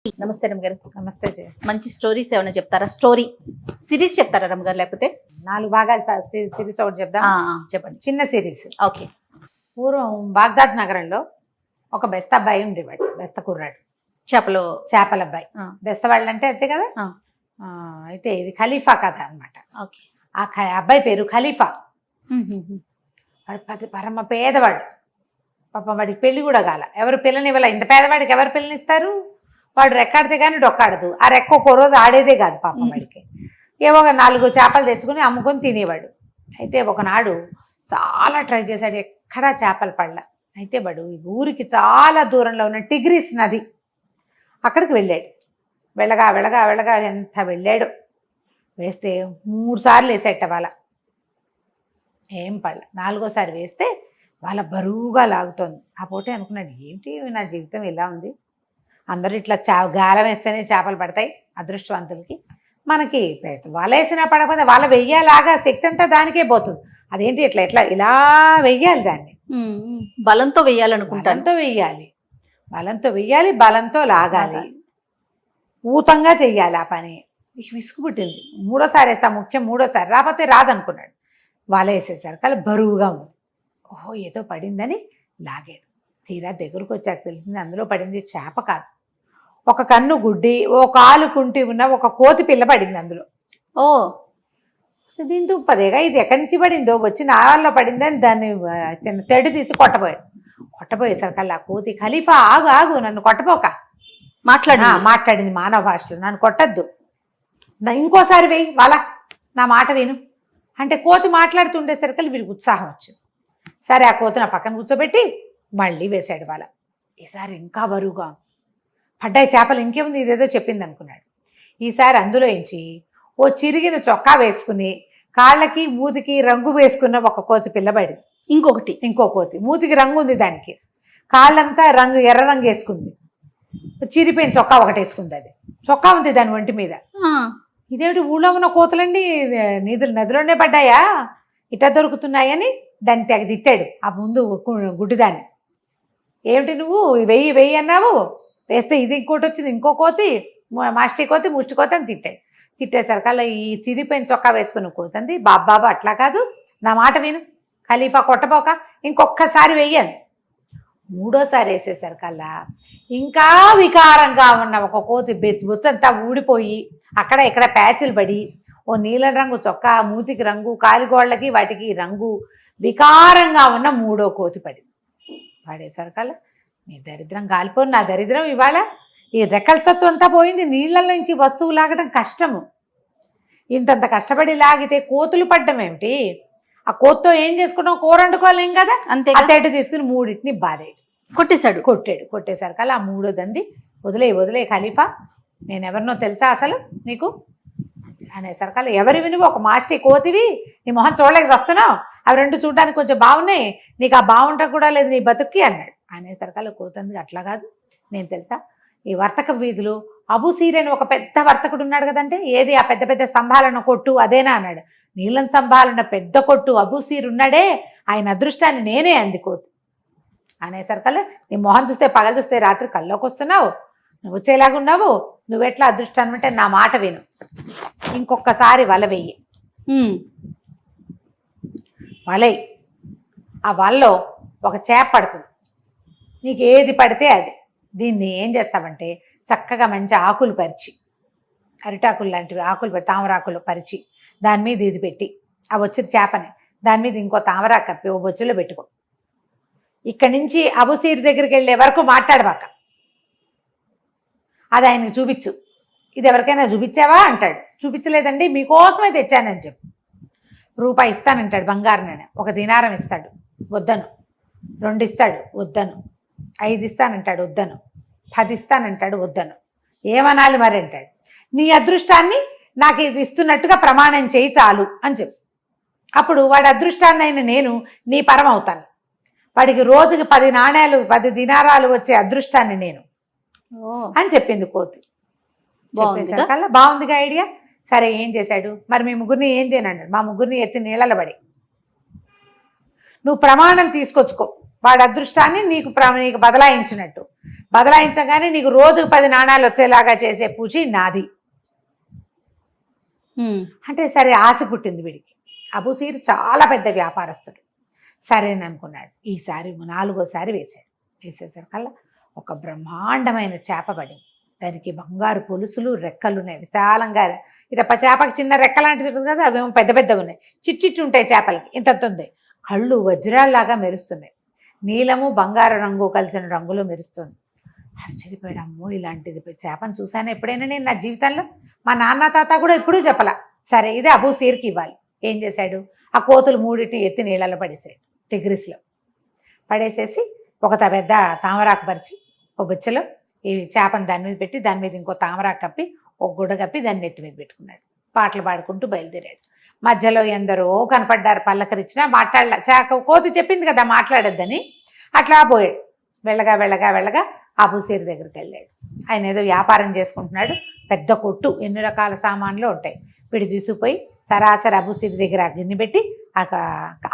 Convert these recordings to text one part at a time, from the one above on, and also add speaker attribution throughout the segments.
Speaker 1: నమస్తే రమ్మగారు.
Speaker 2: నమస్తే జయ.
Speaker 1: మంచి స్టోరీస్ ఏమైనా చెప్తారా? స్టోరీ సిరీస్ చెప్తారా రమ్మగారు? లేకపోతే
Speaker 2: 4 భాగాలు సిరీస్ ఒకటి చెప్దాం.
Speaker 1: చెప్పండి.
Speaker 2: చిన్న సిరీస్.
Speaker 1: ఓకే.
Speaker 2: పూర్వం బాగ్దాద్ నగరంలో ఒక బెస్త అబ్బాయి ఉండేవాడు. బెస్త కుర్రాడు, చేపల అబ్బాయి. బెస్త వాళ్ళు అంటే అంతే కదా. అయితే ఇది ఖలీఫా కథ అనమాట. ఆ అబ్బాయి పేరు ఖలీఫా. వాడు పరమ పేదవాడు. పాపం వాడికి పెళ్లి కూడా కాల. ఎవరు పిల్లనివ్వాల. ఇంత పేదవాడికి ఎవరు పిల్లనిస్తారు? వాడు రెక్కాడితే కానీ డొక్కాడదు. ఆ రెక్క ఒక్కో రోజు ఆడేదే కాదు పాపం వాడికి. ఏవో 4 చేపలు తెచ్చుకుని అమ్ముకొని తినేవాడు. అయితే ఒకనాడు చాలా ట్రై చేశాడు, ఎక్కడా చేపలు పడల. అయితే వాడు ఊరికి చాలా దూరంలో ఉన్న టిగ్రిస్ నది అక్కడికి వెళ్ళాడు. వెళ్ళగా వెళ్ళగా వెళ్ళగా ఎంత వెళ్ళాడు. వేస్తే 3 సార్లు వేసేట వాళ్ళ ఏం పడల. 4వసారి వేస్తే వాళ్ళ బరువుగా లాగుతోంది. ఆ పూటే అనుకున్నాడు, ఏంటి నా జీవితం ఇలా ఉంది. అందరూ ఇట్లా గాలం వేస్తేనే చేపలు పడతాయి అదృష్టవంతులకి. మనకి వల వేసినా పడకపోతే వల వెయ్యాలాగా శక్తి అంతా దానికే పోతుంది. అదేంటి ఇట్లా ఇట్లా ఇలా వెయ్యాలి, దాన్ని
Speaker 1: బలంతో వెయ్యాలనుకుంటాను.
Speaker 2: బలంతో వెయ్యాలి, బలంతో లాగాలి, ఊతంగా చెయ్యాలి ఆ పని. విసుగు పుట్టింది. 3వసారి వేస్తా, ముఖ్యం 3వసారి రాకపోతే రాదనుకున్నాడు. వల వేసేసారు కానీ బరువుగా ఉంది. ఓహో ఏదో పడిందని లాగాడు. తీరా దగ్గరకు వచ్చాక తెలిసింది అందులో పడింది చేప కాదు, ఒక కన్ను గుడ్డి, ఓ కాలు కుంటి ఉన్న ఒక కోతి పిల్ల పడింది అందులో.
Speaker 1: ఓ
Speaker 2: దీని దుప్పదేగా, ఇది ఎక్కడి నుంచి పడిందో, వచ్చి నాళ్ళలో పడిందని దాన్ని తెడు తీసి కొట్టబోయేసరికల్లా ఆ కోతి, ఖలీఫా ఆగు ఆగు, నన్ను కొట్టపోక మాట్లాడింది మానవ భాషలో, నన్ను కొట్టద్దు, ఇంకోసారి వెయ్యి వాళ్ళ, నా మాట విను అంటే. కోతి మాట్లాడుతుండేసరికి వీడికి ఉత్సాహం వచ్చింది. సరే ఆ కోతి నా పక్కన కూర్చోబెట్టి మళ్ళీ వేసాడు వాళ్ళ. ఈసారి ఇంకా బరువుగా పడ్డాయి చేపలు, ఇంకేముంది ఇదేదో చెప్పింది అనుకున్నాడు. ఈసారి అందులో ఎంచి ఓ చిరిగిన చొక్కా వేసుకుని కాళ్ళకి మూతికి రంగు వేసుకున్న ఒక కోతి పిల్లబడి, ఇంకో కోతి మూతికి రంగు ఉంది, దానికి కాళ్ళంతా ఎర్ర రంగు వేసుకుంది, చిరిపోయిన చొక్కా ఒకటి వేసుకుంది. అది చొక్కా ఉంది దాని ఒంటి మీద. ఇదేమిటి ఊళ్ళో ఉన్న కోతులండి నదిలోనే పడ్డాయా, ఇట్లా దొరుకుతున్నాయని దాన్ని తెగ తిట్టాడు ఆ ముందు గుడ్డిదాన్ని. ఏమిటి నువ్వు వెయ్యి అన్నావు, వేస్తే ఇది ఇంకోటి వచ్చింది, ఇంకో కోతి, మాస్టి కోతి, ముష్టి కోతి అని తిట్టాడు. తిట్టేసరికల్లా ఈ చిరిపోయిన చొక్కా వేసుకుని కోతంది, బాబా అట్లా కాదు, నా మాట విను, ఖలీఫా కొట్టపోక ఇంకొక్కసారి వెయ్యను. 3వసారి వేసేసరికల్లా ఇంకా వికారంగా ఉన్న ఒక కోతి బుచ్చంతా ఊడిపోయి అక్కడ ఇక్కడ ప్యాచులు పడి, ఓ నీలం రంగు చొక్కా, మూతికి రంగు, కాలిగోళ్ళకి వాటికి రంగు, వికారంగా ఉన్న 3వ కోతి పడింది. పడేసరికల్లా మీ దరిద్రం కాలిపోయి, నా దరిద్రం ఇవాళ ఈ రెక్కల సత్తు అంతా పోయింది. నీళ్ళల్లో నుంచి వస్తువు లాగడం కష్టము, ఇంతంత కష్టపడి లాగితే కోతులు పడ్డం ఏమిటి, ఆ కోతితో ఏం చేసుకుంటాం, కూర వండుకోలేం కదా. అంతే అతేటు తీసుకుని 3టిని బాధేడు కొట్టేసరికల్లా ఆ 3వదంది, వదిలే ఖలీఫా, నేను ఎవరినో తెలుసా అసలు నీకు అనేసరికల్లా, ఎవరి వినువు, ఒక మాస్టి కోతివి, నీ మొహం చూడలేక వస్తున్నావు, అవి 2 చూడడానికి కొంచెం బాగున్నాయి, నీకు ఆ బాగుంటా కూడా లేదు నీ బతుక్కి అన్నాడు. అనేసరికల్లా కోతంది, అట్లా కాదు, నేను తెలుసా, ఈ వర్తక వీధులు అబూసీర్ అని ఒక పెద్ద వర్తకుడు ఉన్నాడు కదంటే, ఏది ఆ పెద్ద పెద్ద స్తంభాలన్న కొట్టు అదేనా అన్నాడు. నీలం స్తంభాలన్న పెద్ద కొట్టు అబూసీర్ ఉన్నాడే, ఆయన అదృష్టాన్ని నేనే అంది కోతి. అనేసరికల్లా నీ మొహం చూస్తే పగలు చూస్తే రాత్రి కల్లోకి వస్తున్నావు, నువ్వు వచ్చేలాగా ఉన్నావు, నువ్వెట్లా అదృష్టాన్ని అంటే నా మాట విను, ఇంకొకసారి వల వెయ్యి, వలై ఆ వలలో ఒక చేప పడుతుంది, నీకు ఏది పడితే అది. దీన్ని ఏం చేస్తామంటే చక్కగా మంచి ఆకులు పరిచి, అరిటాకులు లాంటివి ఆకులు తామరాకులు పరిచి దాని మీద ఇది పెట్టి, ఆ వచ్చిన చేపని దాని మీద ఇంకో తామరాకు కప్పి ఓ బొచ్చులో పెట్టుకో. ఇక్కడి నుంచి అబూసీర్ దగ్గరికి వెళ్ళే వరకు మాట్లాడబాక, అది ఆయనకు చూపించు. ఇది ఎవరికైనా చూపించావా అంటాడు. చూపించలేదండి, మీకోసమే తెచ్చానని చెప్పు. రూపాయి ఇస్తానంటాడు, బంగారం. 1 దినారం ఇస్తాడు, వద్దను. 2 ఇస్తాడు, వద్దను. 5 ఇస్తానంటాడు, వద్దను. 10 ఇస్తానంటాడు, వద్దను. ఏమనాలి మరి అంటాడు. నీ అదృష్టాన్ని నాకు ఇది ఇస్తున్నట్టుగా ప్రమాణం చేయి చాలు అని చెప్పు. అప్పుడు వాడి అదృష్టాన్ని అయిన నేను నీ పరం అవుతాను. వాడికి రోజుకి 10 నాణేలు 10 దినారాలు వచ్చే అదృష్టాన్ని నేను అని చెప్పింది కోతి. చెప్పేసరికల్లా బాగుందిగా ఐడియా. సరే ఏం చేశాడు మరి, మీ ముగ్గురిని ఏం చేయనన్నాడు. మా ముగ్గురిని ఎత్తి నీళ్ళలో పడి నువ్వు ప్రమాణం తీసుకొచ్చుకో, వాడి అదృష్టాన్ని నీకు బదలాయించినట్టు. బదలాయించగానే నీకు రోజుకు 10 నాణాలు వచ్చేలాగా చేసే పూచి నాది అంటే సరే ఆశ పుట్టింది వీడికి. అబూసీర్ చాలా పెద్ద వ్యాపారస్తుడు. సరేననుకున్నాడు. ఈసారి 4వసారి వేసేసరికల్లా ఒక బ్రహ్మాండమైన చేప పడింది. దానికి బంగారు పొలుసులు, రెక్కలు ఉన్నాయి విశాలంగా. ఇక చేపకి చిన్న రెక్క లాంటిది ఉంటుంది కదా, అవేమో పెద్ద పెద్దవి ఉన్నాయి. చిట్టి ఉంటాయి చేపలకి, ఇంత ఉంది. కళ్ళు వజ్రాల్లాగా మెరుస్తున్నాయి. నీలము బంగారు రంగు కలిసిన రంగులో మెరుస్తుంది. ఆశ్చర్యపోయాడు. అమ్మో, ఇలాంటిది చేపను చూశాను ఎప్పుడైనా నేను నా జీవితంలో? మా నాన్న తాత కూడా ఎప్పుడూ చెప్పలా. సరే, ఇది అబూసీర్కి ఇవ్వాలి. ఏం చేశాడు? ఆ కోతులు 3 ఎత్తి నీళ్ళలో పడేసాడు. టిగ్రిస్లో పడేసేసి ఒక పెద్ద తామరాకు పరిచి ఒక బొచ్చలో ఈ చేపను దాని మీద పెట్టి, దాని మీద ఇంకో తామరాకు కప్పి, ఒక గుడ్డ కప్పి దాన్ని నెత్తి మీద పెట్టుకున్నాడు. పాటలు పాడుకుంటూ బయలుదేరాడు. మధ్యలో ఎందరో కనపడ్డారు, పల్లకరిచ్చినా మాట్లాడలే. కోతి చెప్పింది కదా మాట్లాడొద్దని, అట్లా పోయాడు. వెళ్ళగా అబూసీర్ దగ్గరికి వెళ్ళాడు. ఆయన ఏదో వ్యాపారం చేసుకుంటున్నాడు. పెద్ద కొట్టు, ఎన్ని రకాల సామాన్లు ఉంటాయి. వీడు తీసుకుపోయి సరాసరి అబూసీర్ దగ్గర గిన్నె పెట్టి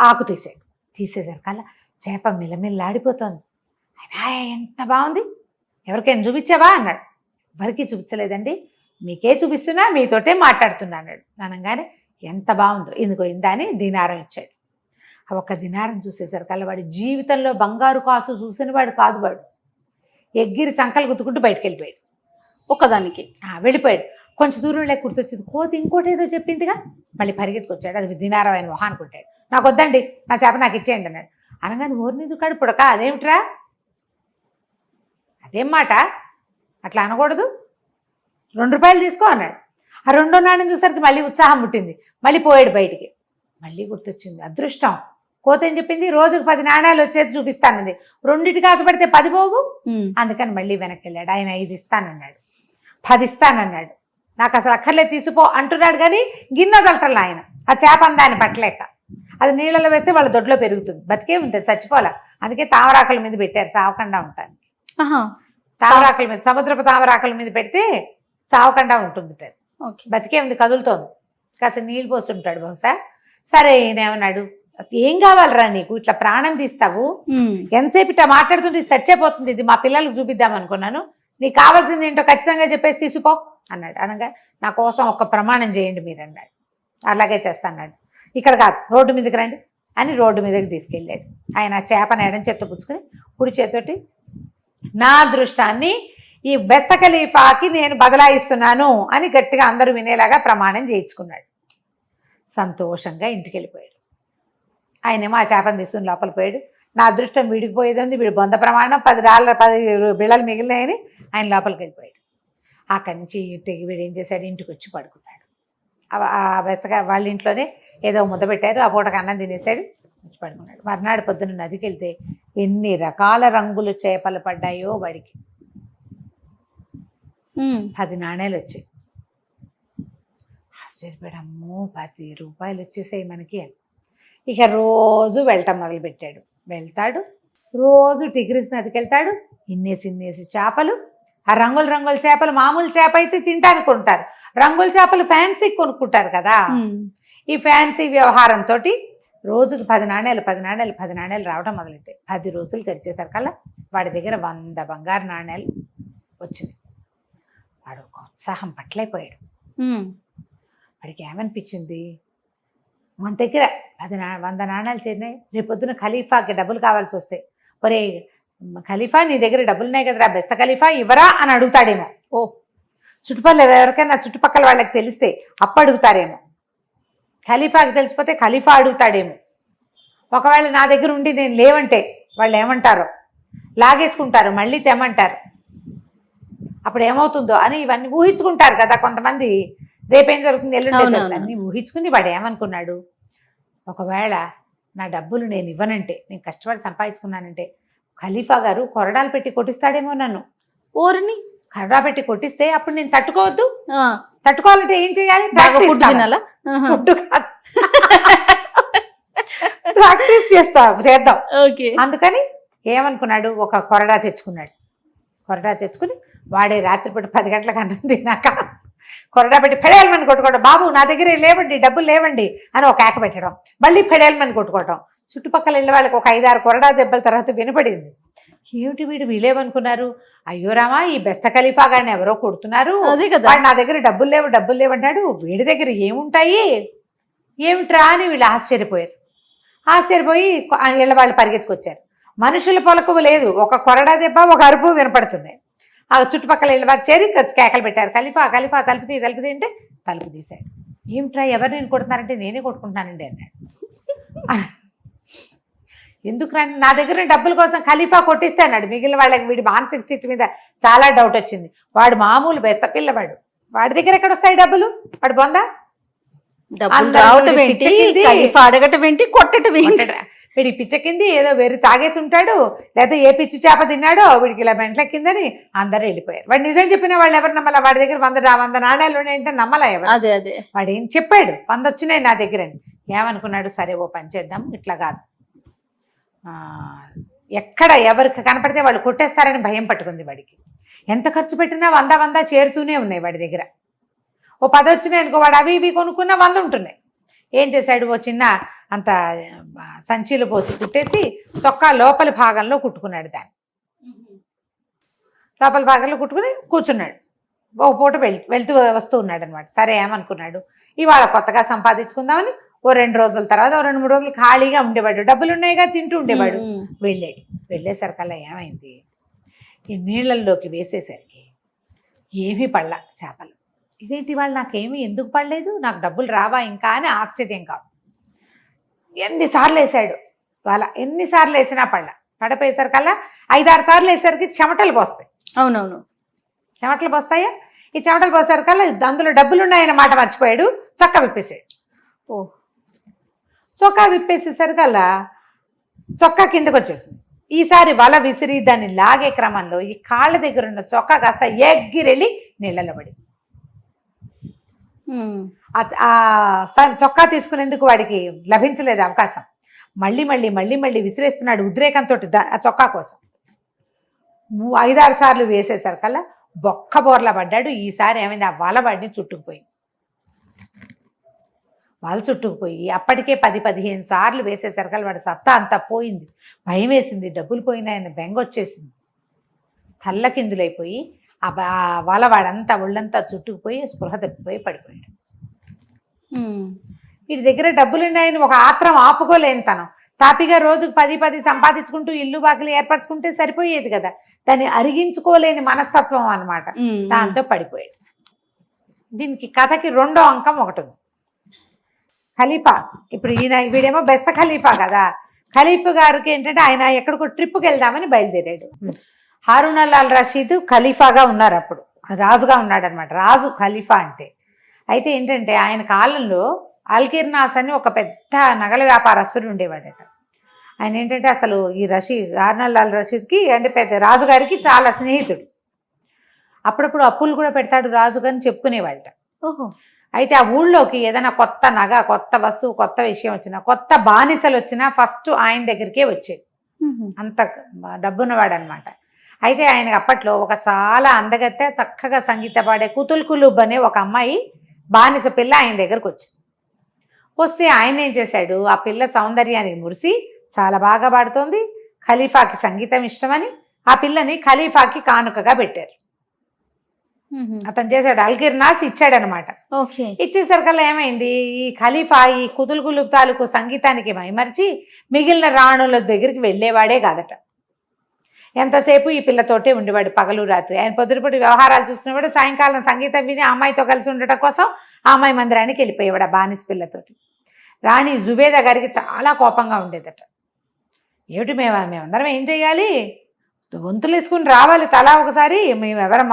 Speaker 2: ఆకు తీసేసరికల్లా చేప మిలమిల్లాడిపోతుంది. ఆయన ఎంత బాగుంది, ఎవరికైనా చూపించావా అన్నాడు. ఎవరికి చూపించలేదండి, మీకే చూపిస్తున్నా, మీతోటే మాట్లాడుతున్నా అన్నాడు. అనగానే ఎంత బాగుందో, ఇందుకో ఇందా అని దినారం ఇచ్చాడు. ఆ ఒక్క దినారం చూసేసరికల్లా వాడి జీవితంలో బంగారు కాసు చూసిన వాడు కాదు. వాడు ఎగ్గిరి చంకలు గుర్తుకుంటూ బయటకు వెళ్ళిపోయాడు.
Speaker 1: ఒక్కదానికి
Speaker 2: వెళ్ళిపోయాడు. కొంచెం దూరం లేక గుర్తొచ్చింది, కోతి ఇంకోటి ఏదో చెప్పిందిగా. మళ్ళీ పరిగెత్తుకొచ్చాడు. అది దినారం ఆయన మొహాన్ని కొట్టాడు. నాకు వద్దండి, నా చేప నాకు ఇచ్చేయండి అన్నాడు. అనగానే ఓర్నిది కడుపుడక, అదేమిట్రా, అదేం మాట, అట్లా అనకూడదు, 2 రూపాయలు తీసుకో అన్నాడు. ఆ 2వ నాణ్యం చూసరికి మళ్ళీ ఉత్సాహం పుట్టింది. మళ్ళీ పోయాడు బయటికి. మళ్ళీ గుర్తొచ్చింది, అదృష్టం. కోత ఏం చెప్పింది, రోజుకు 10 నాణ్యాలు వచ్చేది చూపిస్తానంది. 2టికి ఆశపడితే 10 పోవు. అందుకని మళ్ళీ వెనక్కి వెళ్ళాడు. ఆయన 5 ఇస్తానన్నాడు, 10 ఇస్తానన్నాడు. నాకు అసలు అక్కర్లేదు తీసిపో అంటున్నాడు. కానీ గిన్నె వదలటల్లా ఆయన. ఆ చేప అందాన్ని పట్టలేక అది నీళ్ళలో వేస్తే వాళ్ళ దొడ్లో పెరుగుతుంది, బతికే ఉంటుంది, చచ్చిపోలే. అందుకే తామరాకుల మీద పెట్టారు, చావకుండా ఉంటాను. తామరాకుల మీద, సముద్రపు తామరాకుల మీద పెడితే చావకుండా ఉంటుంది, బతికే ఉంది, కదులుతోంది. కాస్త నీళ్ళు పోస్తుంటాడు బహుశా. సరే, ఈయనేమన్నాడు, ఏం కావాలరా నీకు, ఇట్లా ప్రాణం తీస్తావు, ఎంతసేపు ఇట్లా మాట్లాడుతుంటే చచ్చిపోతుంది, ఇది మా పిల్లలకు చూపిద్దాం అనుకున్నాను, నీకు కావాల్సింది ఏంటో ఖచ్చితంగా చెప్పేసి తీసుకో అన్నాడు. అనగా నా కోసం ఒక ప్రమాణం చేయండి మీరు అన్నాడు. అలాగే చేస్తాన్నాడు. ఇక్కడ కాదు, రోడ్డు మీదకి రండి అని రోడ్డు మీదకి తీసుకెళ్ళాడు. ఆయన చేపను ఎడం చేత్తో పుచ్చుకొని కుడి చేతోటి, నా అదృష్టాన్ని ఈ బెత్త ఖలీఫాకి నేను బదలాయిస్తున్నాను అని గట్టిగా అందరూ వినేలాగా ప్రమాణం చేయించుకున్నాడు. సంతోషంగా ఇంటికి వెళ్ళిపోయాడు. ఆయనేమో ఆ చేపను తీసుకుని లోపల పోయాడు. నా అదృష్టం వీడికి పోయేది ఉంది, వీడి బొంద ప్రమాణం $10 బిళ్ళలు మిగిలినాయని ఆయన లోపలికి వెళ్ళిపోయాడు. అక్కడి నుంచి వీడు ఏం చేశాడు, ఇంటికి వచ్చి పడుకున్నాడు. ఆ బెత్తగా వాళ్ళ ఇంట్లోనే ఏదో ముద్ద పెట్టారు, ఆ పూటకు అన్నం తినేసాడు, వచ్చి పడుకున్నాడు. మర్నాడు పొద్దున్న నదికి వెళ్తే ఎన్ని రకాల రంగులు చేపలు పడ్డాయో వాడికి. 10 నాణ్యాలు వచ్చాయి. ఆశ్చర్యపోయాడు. అమ్మో, 10 రూపాయలు వచ్చేసాయి మనకి అని. ఇక రోజు వెళ్ళటం మొదలుపెట్టాడు. వెళ్తాడు, రోజు టిగ్రిస్ నదికి వెళ్తాడు. ఇన్నేసి చేపలు, ఆ రంగుల చేపలు మామూలు చేప అయితే తింటానికి ఉంటారు, రంగుల చేపలు ఫ్యాన్సీ కొనుక్కుంటారు కదా. ఈ ఫ్యాన్సీ వ్యవహారంతో రోజుకి 10 నాణ్యాలు రావడం మొదలెట్టాయి. 10 రోజులు గడిచేసరికల్లా వాడి దగ్గర 100 బంగారు నాణ్యాలు వచ్చినాయి. వాడు ఒక ఉత్సాహం పట్లైపోయాడు. వాడికి ఏమనిపించింది, మన దగ్గర 100 నాణ్యాలు చేరినాయి, రేపొద్దున ఖలీఫాకి డబ్బులు కావాల్సి వస్తాయి, ఒరే ఖలీఫా నీ దగ్గర డబ్బులున్నాయి కదరా, బెస్త ఖలీఫా ఇవ్వరా అని అడుగుతాడేమో. ఎవరికైనా చుట్టుపక్కల వాళ్ళకి తెలిస్తే అప్పు అడుగుతారేమో. ఖలీఫాకి తెలిసిపోతే ఖలీఫా అడుగుతాడేమో. ఒకవేళ నా దగ్గర ఉండి నేను లేవంటే వాళ్ళు ఏమంటారో, లాగేసుకుంటారు, మళ్ళీ తెమ్మంటారు, అప్పుడు ఏమవుతుందో అని ఇవన్నీ ఊహించుకుంటారు కదా కొంతమంది. రేపేం జరుగుతుంది, ఎల్లుండి అన్నీ ఊహించుకుని వాడు ఏమనుకున్నాడు, ఒకవేళ నా డబ్బులు నేను ఇవ్వనంటే, నేను కష్టపడి సంపాదించుకున్నానంటే ఖలీఫా గారు కొరడాలు పెట్టి కొట్టిస్తాడేమో నన్ను.
Speaker 1: ఓరిని
Speaker 2: కొరడా పెట్టి కొట్టిస్తే అప్పుడు నేను తట్టుకోవద్దు. తట్టుకోవాలంటే ఏం చేయాలి, ఫుడ్ కాదు, ప్రాక్టీస్ చేద్దాం. అందుకని ఏమనుకున్నాడు, ఒక కొరడా తెచ్చుకున్నాడు. కొరడా తెచ్చుకుని వాడే రాత్రిపూట 10 గంటలకు అన్నం తిన్నాక కొరడా పెట్టి ఫెడేల్మని కొట్టుకోవడం, బాబు నా దగ్గర లేవండి, డబ్బులు లేవండి అని ఒక కేక పెట్టడం, మళ్ళీ ఫెడేల్మని కొట్టుకోవటం. చుట్టుపక్కల వెళ్ళే వాళ్ళకి ఒక 5-6 కొరడా దెబ్బల తర్వాత వినపడింది. ఏమిటి వీడు వీలేమనుకున్నారు, అయ్యో రామా ఈ బెస్త ఖలీఫా గారిని ఎవరో కొడుతున్నారు,
Speaker 1: అదే కదా.
Speaker 2: వాడు నా దగ్గర డబ్బులు లేవు అంటాడు, వీడి దగ్గర ఏముంటాయి ఏమిట్రా అని వీళ్ళు ఆశ్చర్యపోయి ఇళ్ళ వాళ్ళు పరిగెత్తుకొచ్చారు. మనుషుల పొలకువ లేదు, ఒక కొరడా దెబ్బ ఒక అరుపు వినపడుతుంది. ఆ చుట్టుపక్కల ఇళ్ళ వారు చేరి కేకలు పెట్టారు, ఖలీఫా తలుపు అంటే తలుపు తీశాడు. ఏమిట్రా ఎవరు నేను కొడుతున్నారంటే నేనే కొట్టుకుంటున్నానండి అన్నాడు. ఎందుకు రండి, నా దగ్గర డబ్బుల కోసం ఖలీఫా కొట్టిస్తే అన్నాడు. మిగిలిన వాళ్ళకి వీడి మానసిక స్థితి మీద చాలా డౌట్ వచ్చింది. వాడు మామూలు బెత్త పిల్లవాడు, వాడి దగ్గర ఎక్కడ వస్తాయి డబ్బులు, వాడు బొందా,
Speaker 1: అడగటం ఏంటి కొట్టటం ఏంటి,
Speaker 2: వీడి పిచ్చకింది ఏదో వేరే తాగేసి ఉంటాడు, లేదా ఏ పిచ్చి చేప తిన్నాడో వీడికి ఇలా మెంట్లెక్కిందని అందరూ వెళ్ళిపోయారు. వాడు నిజం చెప్పిన వాళ్ళు ఎవరు నమ్మలా, వాడి దగ్గర 100 నాణ్యాలు ఉన్నాయంటే నమ్మలా ఎవరు.
Speaker 1: అదే
Speaker 2: వాడు ఏం చెప్పాడు, 100 వచ్చినాయి నా దగ్గర అని. ఏమనుకున్నాడు, సరే ఓ పని చేద్దాం, ఇట్లా కాదు, ఎక్కడ ఎవరికి కనపడితే వాళ్ళు కొట్టేస్తారని భయం పట్టుకుంది వాడికి. ఎంత ఖర్చు పెట్టినా 100 చేరుతూనే ఉన్నాయి వాడి దగ్గర. ఓ 10 వచ్చినాయి అనుకో, వాడు అవి ఇవి కొనుక్కున్నా 100 ఉంటున్నాయి. ఏం చేశాడు, ఓ చిన్న అంత సంచిలో పోసి కుట్టేసి చొక్కా లోపలి భాగంలో కుట్టుకున్నాడు. దాన్ని లోపల భాగంలో కుట్టుకుని కూర్చున్నాడు. ఒక పూట వెళ్తూ వస్తూ ఉన్నాడు అనమాట. సరే ఏమనుకున్నాడు, ఇవాళ కొత్తగా సంపాదించుకుందామని ఓ 2 రోజుల తర్వాత ఓ 2-3 రోజులు ఖాళీగా ఉండేవాడు, డబ్బులు ఉన్నాయిగా తింటూ ఉండేవాడు. వెళ్ళేసరికల్లా ఏమైంది, ఈ నీళ్ళల్లోకి వేసేసరికి ఏమీ పడలా చేపలు. ఇదేంటి వాళ్ళు నాకేమీ ఎందుకు పడలేదు, నాకు డబ్బులు రావా ఇంకా అని ఆశ్చర్యం కాదు. ఎన్నిసార్లు వేసాడు వాళ్ళ, ఎన్నిసార్లు వేసినా పడపోయేసరికల్లా 5-6 సార్లు వేసరికి చెమటలు పోస్తాయి.
Speaker 1: అవునవును,
Speaker 2: చెమటలు పోస్తాయా, ఈ చెమటలు పోసేసరికల్లా అందులో డబ్బులు ఉన్నాయన్నమాట మర్చిపోయాడు. చొక్కా విప్పేసాడు. చొక్కా విప్పేసేసరికల్లా చొక్కా కిందకు వచ్చేసింది. ఈసారి వల విసిరి దాన్ని లాగే క్రమంలో ఈ కాళ్ళ దగ్గర ఉన్న చొక్కా కాస్త ఎగిరెళ్ళి నీళ్ళలో పడి, చొక్కా తీసుకునేందుకు వాడికి లభించలేదు అవకాశం. మళ్ళీ విసిరేస్తున్నాడు ఉద్రేకంతో ఆ చొక్కా కోసం. 5-6 సార్లు వేసేసరికల్లా బొక్క బోర్లా పడ్డాడు. ఈసారి ఏమైంది, ఆ వల వాడిని చుట్టుకుపోయి అప్పటికే 10-15 సార్లు వేసేసరికల్లా వాడి సత్తా అంతా పోయింది. భయం వేసింది, డబ్బులు పోయినాయని బెంగొచ్చేసింది. తల్లకిందులైపోయి ఆ వల వాడంతా ఒళ్ళంతా చుట్టుకుపోయి స్పృహ తప్పిపోయి పడిపోయాడు. వీడి దగ్గర డబ్బులున్నాయని ఒక ఆత్రం ఆపుకోలేని తనం. తాపిగా రోజుకు 10 సంపాదించుకుంటూ ఇల్లు బాకలు ఏర్పరచుకుంటే సరిపోయేది కదా, దాన్ని అరిగించుకోలేని మనస్తత్వం అన్నమాట. దాంతో పడిపోయాడు. దీనికి కథకి 2వ అంకం ఒకటి ఉంది. ఖలీఫా, ఇప్పుడు వీడేమో బెస్త ఖలీఫా కదా, ఖలీఫా గారికి ఏంటంటే ఆయన ఎక్కడికో ట్రిప్కి వెళ్దామని బయలుదేరాడు. హారూన్ అల్ రషీద్ ఖలీఫాగా ఉన్నారు, అప్పుడు రాజుగా ఉన్నాడు అనమాట. రాజు ఖలీఫా అంటే. అయితే ఏంటంటే ఆయన కాలంలో అల్కిర్నాస్ అని ఒక పెద్ద నగల వ్యాపారస్తుడు ఉండేవాడట. ఆయన ఏంటంటే అసలు ఈ హారూన్ అల్ రషీద్కి అంటే పెద్ద రాజుగారికి చాలా స్నేహితుడు. అప్పుడప్పుడు అప్పులు కూడా పెడతాడు రాజుగారిని చెప్పుకునేవాళ్ళట. అయితే ఆ ఊళ్ళోకి ఏదైనా కొత్త నగ, కొత్త వస్తువు, కొత్త విషయం వచ్చినా, కొత్త బానిసలు వచ్చినా ఫస్ట్ ఆయన దగ్గరికే వచ్చేది. అంత డబ్బున్నవాడు అనమాట. అయితే ఆయనకు అప్పట్లో ఒక చాలా అందగత్తె, చక్కగా సంగీత పాడే కుతుల్ కులుబ్ అనే ఒక అమ్మాయి బానిస పిల్ల ఆయన దగ్గరకు వస్తే ఆయన ఏం చేశాడు, ఆ పిల్ల సౌందర్యానికి మురిసి చాలా బాగా పాడుతోంది, ఖలీఫాకి సంగీతం ఇష్టమని ఆ పిల్లని ఖలీఫాకి కానుకగా పెట్టారు. అతను చేశాడు, అల్కిర్నాస్ ఇచ్చాడనమాట. ఇచ్చేసరికల్లా ఏమైంది, ఈ ఖలీఫా ఈ కుతుల్ కులుబ్ తాలూకు సంగీతానికి మైమరిచి మిగిలిన రాణుల దగ్గరికి వెళ్ళేవాడే కాదట. ఎంతసేపు ఈ పిల్లతోటే ఉండేవాడు పగలు రాత్రి. ఆయన పొద్దుపూట వ్యవహారాలు చూసుకునేవాడు, సాయంకాలం సంగీతం విని ఆ అమ్మాయితో కలిసి ఉండటం కోసం ఆ అమ్మాయి మందిరానికి వెళ్ళిపోయేవాడు ఆ బానిస పిల్లతోటి. రాణి జుబేదా గారికి చాలా కోపంగా ఉండేదట. ఏమిటి మేమందరం ఏం చేయాలి, వంతులు వేసుకుని రావాలి తలా ఒకసారి,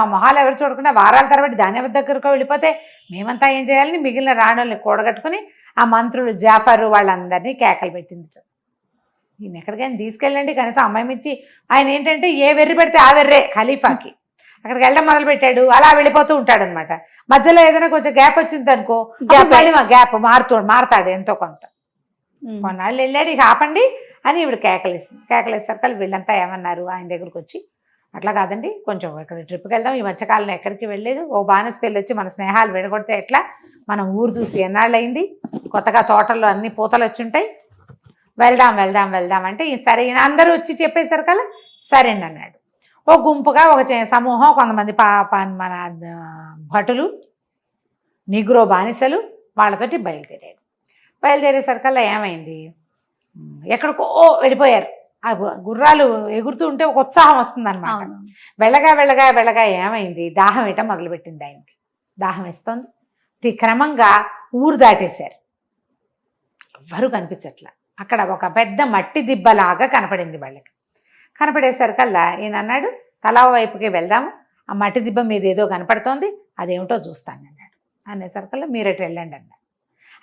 Speaker 2: మా మొహాలు ఎవరు చూడకుండా వారాల తరబడి దాని దగ్గరకు వెళ్ళిపోతే మేమంతా ఏం చేయాలని మిగిలిన రాణుల్ని కూడగట్టుకుని ఆ మంత్రులు జాఫరు వాళ్ళందరినీ కేకలు పెట్టింది. ఈయన ఎక్కడికైనా తీసుకెళ్ళండి, కనీసం అమ్మాయి మించి. ఆయన ఏంటంటే ఏ వెర్రి పెడితే ఆ వెర్రే ఖలీఫాకి. అక్కడికి వెళ్ళడం మొదలు పెట్టాడు, అలా వెళ్ళిపోతూ ఉంటాడు అనమాట. మధ్యలో ఏదైనా కొంచెం గ్యాప్ వచ్చింది అనుకో, గ్యాప్ మారుతాడు ఎంతో కొంత. కొన్నాళ్ళు వెళ్ళాడు, ఇక ఆపండి అని ఇప్పుడు కేకలేసరికి వీళ్ళంతా ఏమన్నారు, ఆయన దగ్గరకు వచ్చి, అట్లా కాదండి కొంచెం ఇక్కడ ట్రిప్కి వెళ్దాం, ఈ మధ్యకాలంలో ఎక్కడికి వెళ్ళలేదు, ఓ బానిస పెళ్ళి వచ్చి మన స్నేహాలు విడగొడితే ఎట్లా, మనం ఊరు చూసి ఎన్నాళ్ళు అయింది, కొత్తగా తోటల్లో అన్ని పూతలు వచ్చి ఉంటాయి, వెళ్దాం అంటే సరే అందరూ వచ్చి చెప్పేసరికల్లా సరేనన్నాడు. ఓ గుంపుగా ఒక సమూహం కొంతమంది మన భటులు నిగ్రో బానిసలు వాళ్ళతోటి బయలుదేరేసరికల్లా ఏమైంది, ఎక్కడికో వెళ్ళిపోయారు. ఆ గుర్రాలు ఎగురుతూ ఉంటే ఒక ఉత్సాహం వస్తుందన్నమాట. వెళ్ళగా ఏమైంది, దాహం వేయటం మొదలుపెట్టింది ఆయనకి. దాహం వేస్తోంది. క్రమంగా ఊరు దాటేశారు. ఎవ్వరూ కనిపించట్లా. అక్కడ ఒక పెద్ద మట్టి దిబ్బలాగా కనపడింది వాళ్ళకి. కనపడేసరికల్లా ఈయన అన్నాడు, తలా వైపుకి వెళ్దాము, ఆ మట్టి దిబ్బ మీద ఏదో కనపడుతోంది, అదేమిటో చూస్తానన్నాడు. అనేసరికల్లా మీరటు వెళ్ళండి అన్నాడు.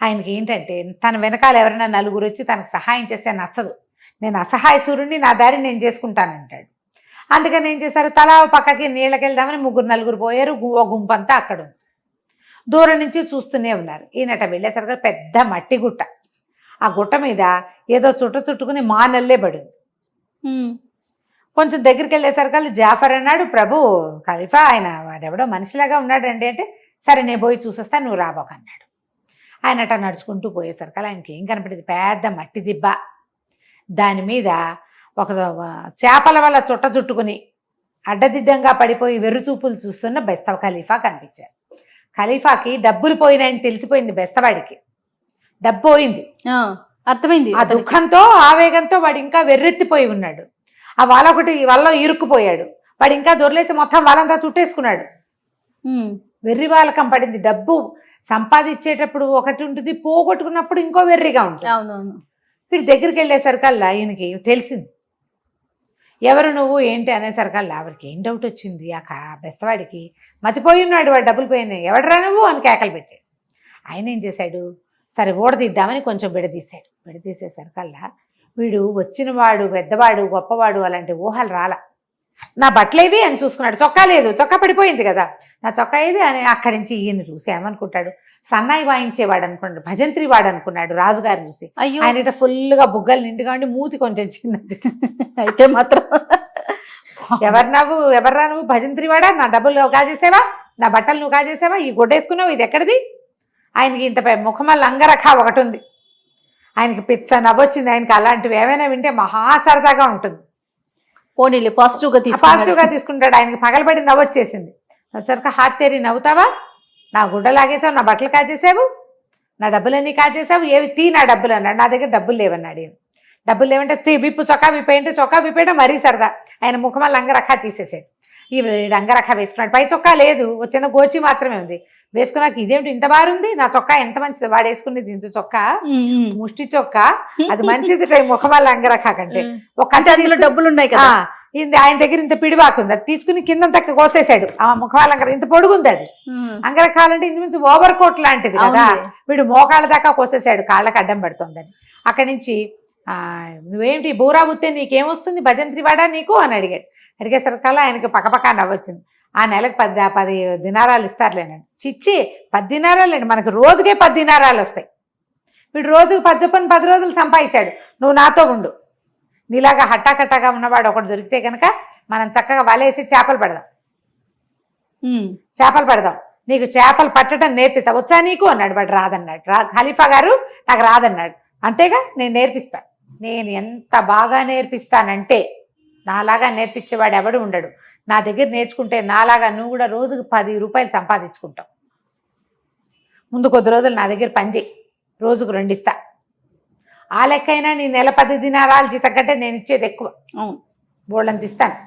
Speaker 2: ఆయనకి ఏంటంటే తన వెనకాల ఎవరైనా నలుగురు వచ్చి తనకు సహాయం చేస్తే నచ్చదు. నేను అసహాయ సూర్యుడిని, నా దారి నేను చేసుకుంటానంటాడు. అందుకని ఏం చేశారు, తలా పక్కకి నీళ్ళకి వెళ్దామని 3-4 పోయారు. ఓ గుంపంతా అక్కడ ఉంది. దూరం నుంచి చూస్తూనే ఉన్నారు. ఈయనట వెళ్ళేసరికి పెద్ద మట్టి గుట్ట. ఆ గుట్ట మీద ఏదో చుట్టుకుని మానల్లే పడింది. కొంచెం దగ్గరికి వెళ్ళేసరికి జాఫర్ అన్నాడు, ప్రభు ఖలీఫా ఆయన వాడెవడో మనిషిలాగా ఉన్నాడండి అంటే, సరే నేను పోయి చూసేస్తా, నువ్వు రాబోకన్నాడు. ఆయనట నడుచుకుంటూ పోయేసరికి ఆయనకి ఏం కనపడింది, పెద్ద మట్టి దిబ్బ. దాని మీద ఒక చేపల వల్ల చుట్టుకుని అడ్డదిడ్డంగా పడిపోయి వెర్రుచూపులు చూస్తున్న బెస్తవ ఖలీఫా కనిపించారు. ఖలీఫాకి డబ్బులు పోయినాయని తెలిసిపోయింది. బెస్తవాడికి డబ్బు పోయింది,
Speaker 1: అర్థమైంది.
Speaker 2: ఆ దుఃఖంతో ఆవేగంతో వాడు ఇంకా వెర్రెత్తిపోయి ఉన్నాడు. ఆ వల్ల ఇరుక్కుపోయాడు. వాడు ఇంకా దొరలేసి మొత్తం వాళ్ళంతా చుట్టేసుకున్నాడు. వెర్రి వాళ్ళకం పడింది. డబ్బు సంపాదించేటప్పుడు ఒకటి ఉంటుంది, పోగొట్టుకున్నప్పుడు ఇంకో వెర్రిగా ఉంటుంది.
Speaker 1: అవునవును.
Speaker 2: వీడి దగ్గరికి వెళ్ళేసరికల్లా ఈయనకి తెలిసింది, ఎవరు నువ్వు ఏంటి అనేసరికల్లా ఆవిడకి ఏం డౌట్ వచ్చింది. ఆ బెస్తవాడికి మతిపోయి ఉన్నాడు, వాడు డబ్బులు పోయినాయి, ఎవడరా నువ్వు అని కేకలు పెట్టాడు. ఆయన ఏం చేశాడు, సరే ఓడదీద్దామని కొంచెం విడదీశాడు. విడదీసేసరికల్లా వీడు వచ్చినవాడు పెద్దవాడు గొప్పవాడు అలాంటి ఊహలు రాల. నా బట్టలేవి అని చూసుకున్నాడు. చొక్కా లేదు, చొక్కా పడిపోయింది కదా, నా చొక్కా ఏది అని అక్కడి నుంచి ఈయన చూసి ఏమనుకుంటాడు, సన్నాయి వాయించేవాడు అనుకున్నాడు, భజంత్రి వాడు అనుకున్నాడు రాజుగారిని చూసి. ఆయన ఫుల్గా బుగ్గలు నిండుగా ఉండి మూతి కొంచెం చిన్నది.
Speaker 1: అయితే మాత్రం
Speaker 2: ఎవర్రా నువ్వు భజంత్రి వాడా, నా డబ్బులు కాజేసావా, నా బట్టలు నువ్వు కాజేసావా, ఈ గుడ్డేసుకున్నావు, ఇది ఎక్కడిది. ఆయనకి ఇంత ముఖమల్ల అంగరఖ ఒకటి ఉంది. ఆయనకి పిచ్చ నవ్వొచ్చింది. ఆయనకి అలాంటివి ఏమైనా వింటే మహా సరదాగా ఉంటుంది.
Speaker 1: పోనీలే పాజిటివ్గా
Speaker 2: తీసుకుంటాడు. ఆయనకి పగలబడి నవ్వొచ్చేసింది. వచ్చాక హాత్ తేరి నవ్వుతావా, నా గుడ్డ లాగేసావు, నా బట్టలు కాజేసావు, నా డబ్బులన్నీ కాజేసావు, ఏవి తీ నా డబ్బులు అన్నాడు. నా దగ్గర డబ్బులు లేవన్నాడు. ఈయన డబ్బులు లేవంటే విప్పు, చొక్కా విప్పేయంటే చొక్కా విప్పేయడం మరీ సరదా. ఆయన ముఖమల్ల అంగరఖ తీసేసాడు. ఈ అంగరఖ వేసుకున్నాడు. పై చొక్కా లేదు, చిన్న గోచి మాత్రమే ఉంది. వేసుకున్నాక ఇదేమిటి ఇంత బారుంది, నా చొక్కా ఎంత మంచిది, వాడు వేసుకునేది ఇంత చొక్కా, ముష్టి చొక్కా, అది మంచిది ముఖమల్ల అంగరఖ కంటే.
Speaker 1: అందులో డబ్బులు ఉన్నాయి కదా,
Speaker 2: ఆయన దగ్గర ఇంత పిడిబాకుంది, అది తీసుకుని కింద కోసేశాడు. ఆ ముఖమాల అంగర ఇంత పొడుగుంది, అది అంగరఖాలంటే ఇంచుమించు ఓవర్ కోట్ లాంటిది కదా. వీడు మోకాళ్ళ దాకా కోసేశాడు, కాళ్ళకి అడ్డం పడుతుందని. అక్కడి నుంచి నువ్వేమిటి బూరా బుత్తే, నీకేమొస్తుంది, భజంత్రి వాడా నీకు అని అడిగాడు. అడిగేసరికల్లా ఆయనకి పక్కపక్క నవ్వొచ్చింది. ఆ నెలకు 10 దినారాలు ఇస్తారులేనండి. చిచ్చి 10 దినారాలండి, మనకు రోజుకే 10 దినారాలు వస్తాయి. వీడు రోజుకు 10 చొప్పున 10 రోజులు సంపాదించాడు. నువ్వు నాతో ఉండు, నీలాగా హట్టాకట్టాగా ఉన్నవాడు ఒకటి దొరికితే కనుక మనం చక్కగా వలేసి చేపలు పెడదాం, నీకు చేపలు పట్టడం నేర్పిస్తా, వచ్చా నీకు అన్నాడు. వాడు రాదన్నాడు. ఖలీఫా గారు నాకు రాదన్నాడు. అంతేగా, నేను నేర్పిస్తా, నేను ఎంత బాగా నేర్పిస్తానంటే నాలాగా నేర్పించేవాడు ఎవడు ఉండడు. నా దగ్గర నేర్చుకుంటే నాలాగా నువ్వు కూడా రోజుకు 10 రూపాయలు సంపాదించుకుంటావు. ముందు కొద్ది రోజులు నా దగ్గర పనిచేయి, రోజుకు 2 ఇస్తా. ఆ లెక్కైనా నీ నెల 10 దినారాలు జీతం కంటే నేను ఇచ్చేది ఎక్కువ, బోళ్ళంత ఇస్తాను,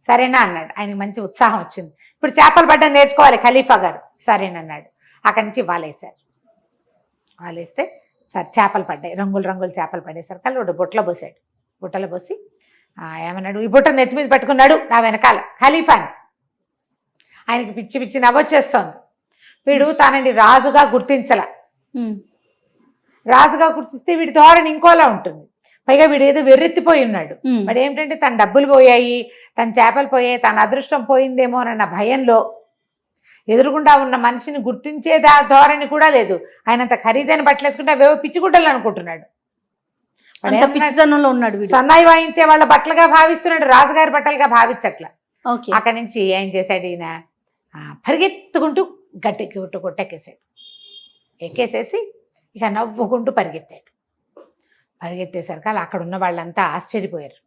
Speaker 2: సరేనా అన్నాడు. ఆయనకి మంచి ఉత్సాహం వచ్చింది. ఇప్పుడు చేపలు పడ్డం నేర్చుకోవాలి ఖలీఫా గారు, సరేనన్నాడు. అక్కడి నుంచి వాలేస్తే సరే చేపలు పడ్డాయి, రంగులు చేపలు పడేసరికి వాడు బుట్టలో పోసి ఏమన్నాడు, ఈ బుట్ట నెత్తి మీద పెట్టుకున్నాడు నా వెనకాల ఖలీఫాని. ఆయనకి పిచ్చి నవ్వొచ్చేస్తోంది. వీడు తానండి రాజుగా గుర్తించల. రాజుగా గుర్తిస్తే వీడి ధోరణి ఇంకోలా ఉంటుంది. పైగా వీడు ఏదో వెర్రెత్తిపోయి ఉన్నాడు. వాడు ఏమిటంటే తన డబ్బులు పోయాయి, తన చేపలు పోయాయి, తన అదృష్టం పోయిందేమోనన్న భయంలో ఎదురుగుండా ఉన్న మనిషిని గుర్తించే ధోరణి కూడా లేదు. ఆయనంత ఖరీదైన బట్టలు వేసుకుంటే అవేవో పిచ్చిగుడ్డలు అనుకుంటున్నాడు.
Speaker 1: పిచ్చితనంలో ఉన్నాడు.
Speaker 2: సన్నాయి వాయించే వాళ్ళ బట్టలుగా భావిస్తున్నాడు, రాజుగారి బట్టలుగా భావించట్లా. అక్కడి నుంచి ఏం చేశాడు, ఈయన పరిగెత్తుకుంటూ గట్టి కొట్టెక్కేసాడు. ఎక్కేసేసి ఇక నవ్వుకుంటూ పరిగెత్తేసరికి అలా అక్కడ ఉన్న వాళ్ళంతా ఆశ్చర్యపోయారు.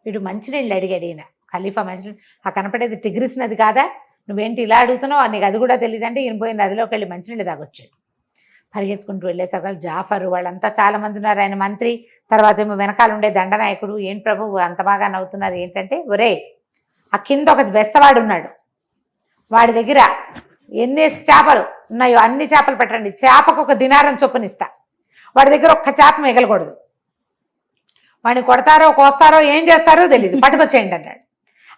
Speaker 2: వీడు మంచినీళ్ళు అడిగాడు ఈయన. ఖలీఫా మంచినీళ్ళు, ఆ కనపడేది టిగ్రిస్ నది కాదా, నువ్వేంటి ఇలా అడుగుతున్నావు, నీకు అది కూడా తెలియదంటే ఈయన పోయి నదిలోకి వెళ్ళి మంచినీళ్ళు తాగొచ్చాడు. పరిగెత్తుకుంటూ వెళ్ళేసరికి జాఫర్ వాళ్ళంతా చాలా మంది ఉన్నారు, ఆయన మంత్రి, తర్వాత ఏమో వెనకాల ఉండే దండనాయకుడు. ఏం ప్రభు అంత బాగా నవ్వుతున్నారు ఏంటంటే, ఒరే ఆ కింద ఒక బెస్తవాడు ఉన్నాడు, వాడి దగ్గర ఎన్ని చేపలు ఉన్నాయో అన్ని చేపలు పెట్టండి, చేపకు 1 దినారం చొప్పునిస్తా, వాడి దగ్గర ఒక్క చేప మిగలకూడదు, వాడిని కొడతారో కోస్తారో ఏం చేస్తారో తెలియదు, పట్టుకొచ్చేయండి అన్నాడు.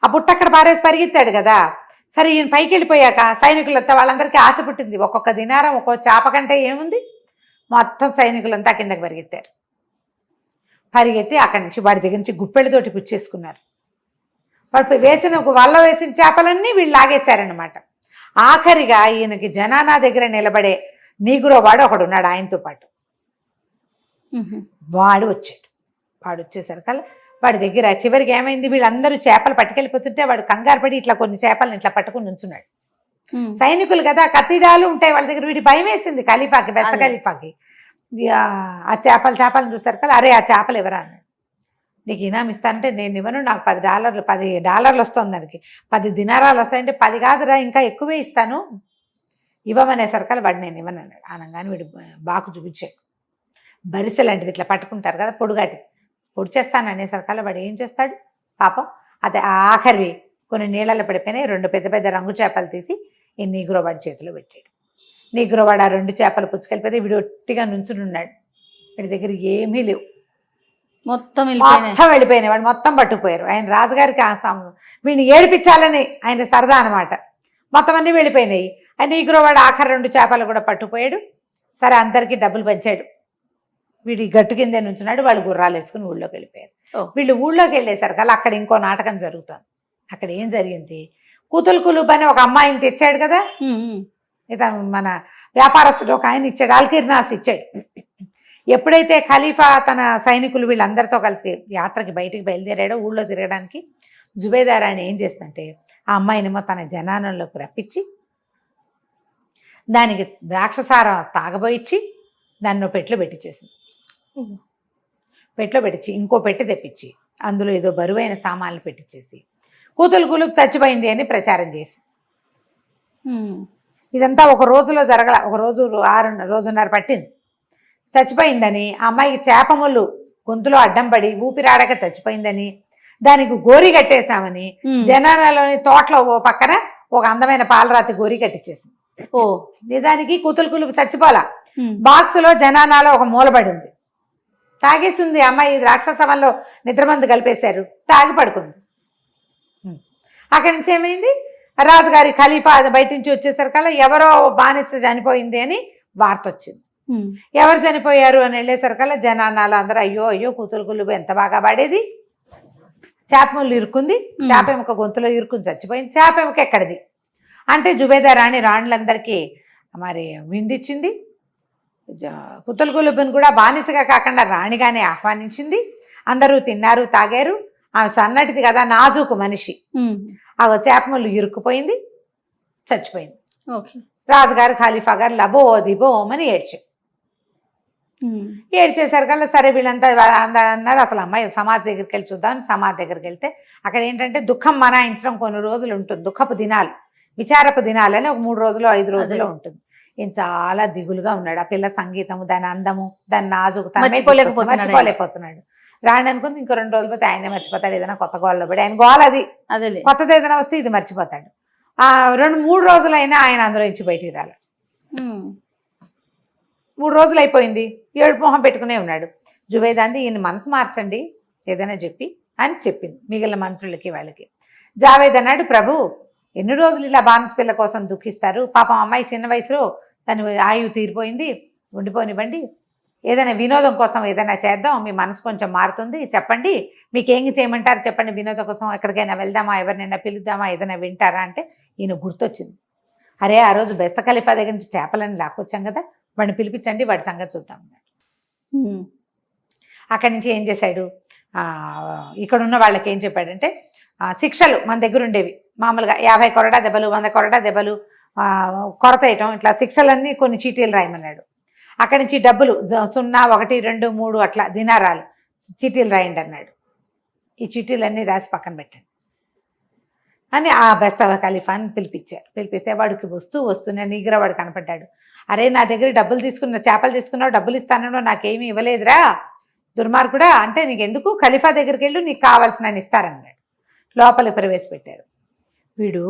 Speaker 2: ఆ బుట్ట అక్కడ పారేసి పరిగెత్తాడు కదా. సరే ఈయన పైకి వెళ్ళిపోయాక సైనికులంతా వాళ్ళందరికీ ఆశ పుట్టింది, ఒక్కొక్క దినారం ఒక్కో చేప కంటే ఏముంది, మొత్తం సైనికులంతా కిందకి పరిగెత్తారు. పరిగెత్తి అక్కడి నుంచి వాడి దగ్గర నుంచి గుప్పెళ్ళతోటి పుచ్చేసుకున్నారు. వాడు వేసిన వల్ల వేసిన చేపలన్నీ వీళ్ళు లాగేశారనమాట. ఆఖరిగా ఈయనకి జనానా దగ్గర నిలబడే నీగురో వాడు ఒకడు ఉన్నాడు ఆయనతో పాటు. వాడు వచ్చాడు. వాడు వచ్చేసరికల్లా వాడి దగ్గర చివరికి ఏమైంది, వీళ్ళందరూ చేపలు పట్టుకెళ్ళిపోతుంటే వాడు కంగారు పడి ఇట్లా కొన్ని చేపలను ఇట్లా పట్టుకుని ఉంచున్నాడు. సైనికులు కదా, కత్తిడాలు ఉంటాయి వాళ్ళ దగ్గర. వీడి భయం వేసింది ఖలీఫాకి, బెత్త ఖలీఫాకి. ఆ చేపలను చూసరికల్లా అరే ఆ చేపలు ఎవరా అన్నాడు. నీకు ఇనాం ఇస్తానంటే నేను ఇవ్వను, నాకు $10 వస్తుంది, దానికి 10 దినారాలు వస్తాయంటే 10 కాదురా ఇంకా ఎక్కువే ఇస్తాను, ఇవ్వమనేసరికల్లా వాడు నేను ఇవ్వను అన్నాడు. అనగానే వీడు బాకు చూపించాడు. బరిసె లాంటిది ఇట్లా పట్టుకుంటారు కదా, పొడుగాటి పొడి చేస్తాను అనేసరికల్లా వాడు ఏం చేస్తాడు పాపం, అదే ఆఖరివి కొన్ని నీళ్ళలో పడిపోయినాయి. 2 పెద్ద పెద్ద రంగు చేపలు తీసి ఈ నీగ్రో వాడి చేతిలో పెట్టాడు. నీగ్రో వాడు ఆ 2 చేపలు పుచ్చుకెళ్ళిపోతే వీడు ఒట్టిగా నుంచుని ఉన్నాడు. వీడి దగ్గర ఏమీ లేవు, మొత్తం వెళ్ళిపోయినాయి. వాడు మొత్తం పట్టుకుపోయారు. ఆయన రాజుగారికి వీడిని ఏడిపించాలని ఆయన సరదా అనమాట. మొత్తం అన్నీ వెళ్ళిపోయినాయి. ఆయన నీగ్రో వాడు ఆఖరి 2 చేపలు కూడా పట్టుకుపోయాడు. సరే అందరికీ డబ్బులు పంచాడు. వీడి గట్టు కిందే నుంచున్నాడు. వాళ్ళు గుర్రాలు వేసుకుని ఊళ్ళోకి వెళ్ళిపోయారు. వీళ్ళు ఊళ్ళోకి వెళ్ళేసరికి అలా అక్కడ ఇంకో నాటకం జరుగుతుంది. అక్కడ ఏం జరిగింది, కుతుల్ అని ఒక అమ్మాయిని తెచ్చాడు కదా, ఇతను మన వ్యాపారస్తుడు ఒక ఆయన ఇచ్చాడు, అల్కిర్నాస్ ఇచ్చాడు. ఎప్పుడైతే ఖలీఫా తన సైనికులు వీళ్ళందరితో కలిసి యాత్రకి బయటికి బయలుదేరాడో ఊళ్ళో తిరగడానికి, జుబేదార్ ఆయన ఏం చేస్తుందంటే ఆ అమ్మాయినేమో తన జనానంలోకి రప్పించి దానికి ద్రాక్షసారం తాగబోయిచ్చి దాన్ని పెట్లో పెట్టించేసింది. పెట్లో పెట్టించి ఇంకో పెట్టి తెప్పించి అందులో ఏదో బరువైన సామాన్లు పెట్టించేసి కూతులు చచ్చిపోయింది అని ప్రచారం చేసి, ఇదంతా ఒక రోజులో జరగల, ఒక రోజున్నర పట్టింది. చచ్చిపోయిందని ఆ అమ్మాయికి చేపముళ్ళు గొంతులో అడ్డం పడి ఊపిరాడక చచ్చిపోయిందని దానికి గోరి కట్టేశామని జనాలలోని తోటలో ఓ పక్కన ఒక అందమైన పాలరాతి గోరి కట్టించేసింది. నిజానికి కూతులు చచ్చిపోలా, బాక్సులో జనానాలో ఒక మూలబడింది. తాగేసింది అమ్మాయి, రాక్షసవంలో నిద్రమందు కలిపేశారు, తాగి పడుకుంది. అక్కడి నుంచి ఏమైంది, రాజుగారి ఖలీఫా బయట నుంచి వచ్చేసరికల్లా ఎవరో బానిస చనిపోయింది అని వార్త వచ్చింది. ఎవరు చనిపోయారు అని వెళ్ళేసరికల్లా జనానాలు అందరూ అయ్యో అయ్యో కూతులు ఎంత బాగా పడేది, చేప ముళ్ళు ఇరుక్కుంది, చేప ఎముక గొంతులో ఇరుక్కుని చచ్చిపోయింది, చేప ఎముక ఎక్కడిది అంటే జుబేదా రాణులందరికీ మరి విందిచ్చింది. కుతుల్ కూడా బానిసగా కాకుండా రాణిగానే ఆహ్వానించింది. అందరూ తిన్నారు తాగారు. ఆమె సన్నటిది కదా, నాజూకు మనిషి, ఆ చేప ముళ్ళు ఇరుక్కుపోయింది, చచ్చిపోయింది. రాజుగారు ఖలీఫా గారు లబో దిబోమని ఏడ్చేసరికల్లా సరే వీళ్ళంతా అన్నారు అసలు అమ్మాయి సమాధి దగ్గరికి వెళ్ళి చూద్దాం. సమాధి దగ్గరికి వెళ్తే అక్కడ ఏంటంటే దుఃఖం మనాయించడం కొన్ని రోజులు ఉంటుంది, దుఃఖపు దినాలు, విచారపు దినాలు అని ఒక 3 రోజులు 5 రోజులు ఉంటుంది. ఈయన చాలా దిగులుగా ఉన్నాడు. ఆ పిల్ల సంగీతము, దాని అందము, దాని నాజుకు మర్చిపోలేకపోతున్నాడు. రాండి అనుకుంది ఇంకో 2 రోజులు పోతే ఆయనే మర్చిపోతాడు, ఏదైనా కొత్త గోళ్ళలో పడి. ఆయన గోల అది, కొత్తది ఏదైనా వస్తే ఇది మర్చిపోతాడు. 2-3 రోజులైనా ఆయన అందులో నుంచి బయటికి రాలి. 3 రోజులు అయిపోయింది, ఏడుపు మొహం పెట్టుకునే ఉన్నాడు. జుబేదా అంది ఈయన మనసు మార్చండి ఏదైనా చెప్పి అని చెప్పింది మిగిలిన మంత్రులకి వాళ్ళకి. జావేద్ అన్నాడు, ప్రభు ఎన్ని రోజులు ఇలా బానిస పిల్ల కోసం దుఃఖిస్తారు, పాపం అమ్మాయి చిన్న వయసులో దాని ఆయువు తీరిపోయింది, ఉండిపోనివ్వండి, ఏదైనా వినోదం కోసం ఏదైనా చేద్దాం, మీ మనసు కొంచెం మారుతుంది, చెప్పండి మీకేం చేయమంటారు చెప్పండి, వినోదం కోసం ఎక్కడికైనా వెళ్దామా, ఎవరినైనా పిలుద్దామా, ఏదైనా వింటారా అంటే ఈయన గుర్తొచ్చింది. అరే ఆ రోజు బెస్త ఖలీఫా దగ్గర నుంచి చేపలని లాక్కొచ్చాం కదా, వాడిని పిలిపించండి, వాడి సంగతి చూద్దాం అన్నాడు. అక్కడి నుంచి ఏం చేశాడు, ఇక్కడ ఉన్న వాళ్ళకి ఏం చెప్పాడంటే శిక్షలు మన దగ్గర ఉండేవి మామూలుగా 50 కొరడా దెబ్బలు, 100 కొరడా దెబ్బలు, కొరత వేయటం, ఇట్లా శిక్షలన్నీ కొన్ని చీటీలు రాయమన్నాడు. అక్కడి నుంచి డబ్బులు 0, 1, 2, 3 అట్లా దినారాలు చీటీలు రాయండి అన్నాడు. ఈ చీటీలన్నీ రాసి పక్కన పెట్టండి అని ఆ బెస్త ఖలీఫాని పిలిపిస్తే వాడికి వస్తూనే నీగ్రా వాడు కనపడ్డాడు. అరే నా దగ్గర డబ్బులు చేపలు తీసుకున్నావు, డబ్బులు ఇస్తానో నాకేమీ ఇవ్వలేదురా దుర్మార్గుడా, అంటే నీకు ఎందుకు, ఖలీఫా దగ్గరికి వెళ్ళు, నీకు కావాల్సిన ఇస్తారన్నాడు. లోపలికి ప్రవేశపెట్టారు. వీడు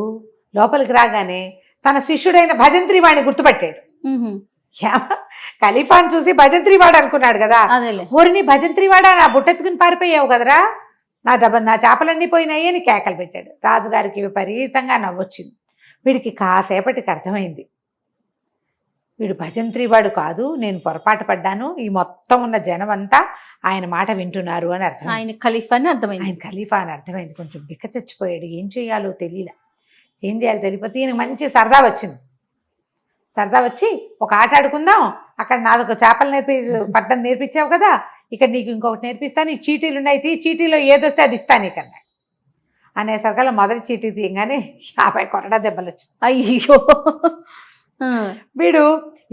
Speaker 2: లోపలికి రాగానే తన శిష్యుడైన భజంత్రి వాడిని గుర్తుపట్టాడు. ఖలీఫాని చూసి భజంత్రి వాడు అనుకున్నాడు కదా, ఊరిని భజంత్రి వాడా, నా బుట్టెత్తుకుని పారిపోయావు కదరా, నా చేపలన్నీ పోయినాయి అని కేకలు పెట్టాడు. రాజుగారికి విపరీతంగా నవ్వొచ్చింది. వీడికి కాసేపటికి అర్థమైంది, వీడు భజంత్రి వాడు కాదు, నేను పొరపాటు పడ్డాను, ఈ మొత్తం ఉన్న జనం అంతా ఆయన మాట వింటున్నారు అని అర్థం.
Speaker 1: ఆయన ఖలీఫా అని
Speaker 2: అర్థమైంది. కొంచెం బిక్క చచ్చిపోయాడు. ఏం చేయాలో తెలియలే, ఏం చేయాలో తెలియకపోతే ఈయన మంచి సరదా వచ్చింది. సరదా వచ్చి ఒక ఆట ఆడుకుందాం, అక్కడ నాదొక చేపలు పట్టడం నేర్పించావు కదా, ఇక్కడ నీకు ఇంకొకటి నేర్పిస్తాను, ఈ చీటీలు ఉన్నాయి, చీటీలో ఏదొస్తే అది ఇస్తాను నీకు అన్నాడు. అనేసరికల్లా మొదటి చీటీ తీయగానే 50 కొరడా దెబ్బలు వచ్చింది.
Speaker 1: అయ్యో,
Speaker 2: వీడు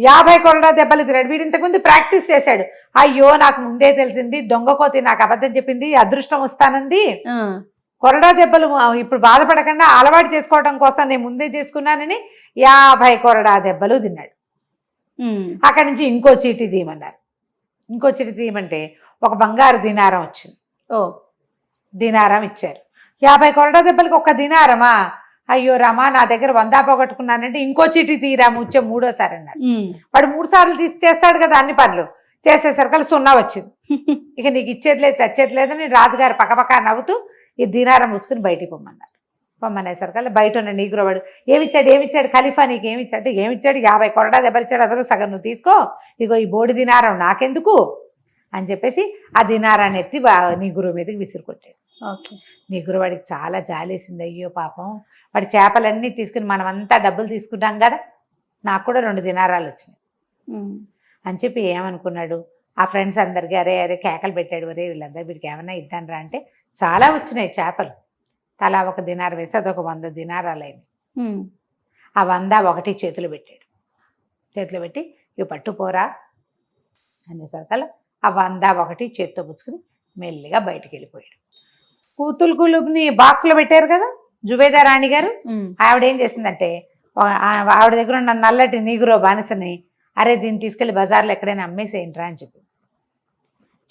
Speaker 2: 50 కొరడా దెబ్బలు తిన్నాడు. వీడు ఇంతకుముందు ప్రాక్టీస్ చేశాడు. అయ్యో నాకు ముందే తెలిసింది, దొంగ కోతి నాకు అబద్ధం చెప్పింది, అదృష్టం వస్తానంది, కొరడా దెబ్బలు ఇప్పుడు బాధపడకుండా అలవాటు చేసుకోవడం కోసం నేను ముందే చేసుకున్నానని 50 కొరడా దెబ్బలు తిన్నాడు. అక్కడి నుంచి ఇంకో చీటీ తీయమన్నారు. ఇంకో చీటీ తీయమంటే ఒక బంగారు దినారం వచ్చింది. దినారం ఇచ్చారు. 50 కొరడా దెబ్బలకి ఒక దినారమా, అయ్యో రామా నా దగ్గర 100 పోగొట్టుకున్నానంటే ఇంకో చీటీ తీరా ముచ్చే 3వ సారి అన్నారు. వాడు 3 సార్లు చేస్తాడు కదా అన్ని పనులు, చేసేసరికి 0 వచ్చింది. ఇక నీకు ఇచ్చేది లేదు చచ్చేది లేదని రాజుగారు పక్కపక్క నవ్వుతూ ఈ దినారం ముచ్చుకుని బయటికి పొమ్మన్నారు. పొమ్మనేసరికల్లా బయట ఉన్న నీగ్రో వాడు ఏమిచ్చాడు ఖలీఫా, నీకు ఏమిచ్చాడు 50 కొరడా దెబ్బలు ఇచ్చాడు, అసలు సగం నువ్వు తీసుకో, ఇగో ఈ బోడి దినారం నాకెందుకు అని చెప్పేసి ఆ దినారాన్ని ఎత్తి నీగురు మీదకి విసిరుకొట్టాడు. నీగురు వాడికి చాలా జాలేసింది. అయ్యో పాపం, వాడి చేపలన్నీ తీసుకుని మనమంతా డబ్బులు తీసుకుంటాం కదా, నాకు కూడా 2 దినారాలు వచ్చినాయి అని చెప్పి ఏమనుకున్నాడు, ఆ ఫ్రెండ్స్ అందరికీ అరే కేకలు పెట్టాడు, ఒరే వీళ్ళందరూ వీడికి ఏమన్నా ఇద్దాను రా అంటే చాలా వచ్చినాయి చేపలు, తలా 1 దినారం వేసి అదొక 100 దినారాలు అయింది. ఆ 100 ఒకటి చేతులు పెట్టాడు. చేతులు పెట్టి ఇవి పట్టుపోరా అనేసరికల్లా ఆ 100 ఒకటి చేతితో పుచ్చుకుని మెల్లిగా బయటికి వెళ్ళిపోయాడు. కూతులు కులుపుని బాక్స్లో పెట్టారు కదా జుబేదా రాణి గారు, ఆవిడ ఏం చేసిందంటే ఆవిడ దగ్గర ఉన్న నల్లటి నీగురో బానిసని, అరే దీన్ని తీసుకెళ్లి బజార్లో ఎక్కడైనా అమ్మేసేయండిరా అని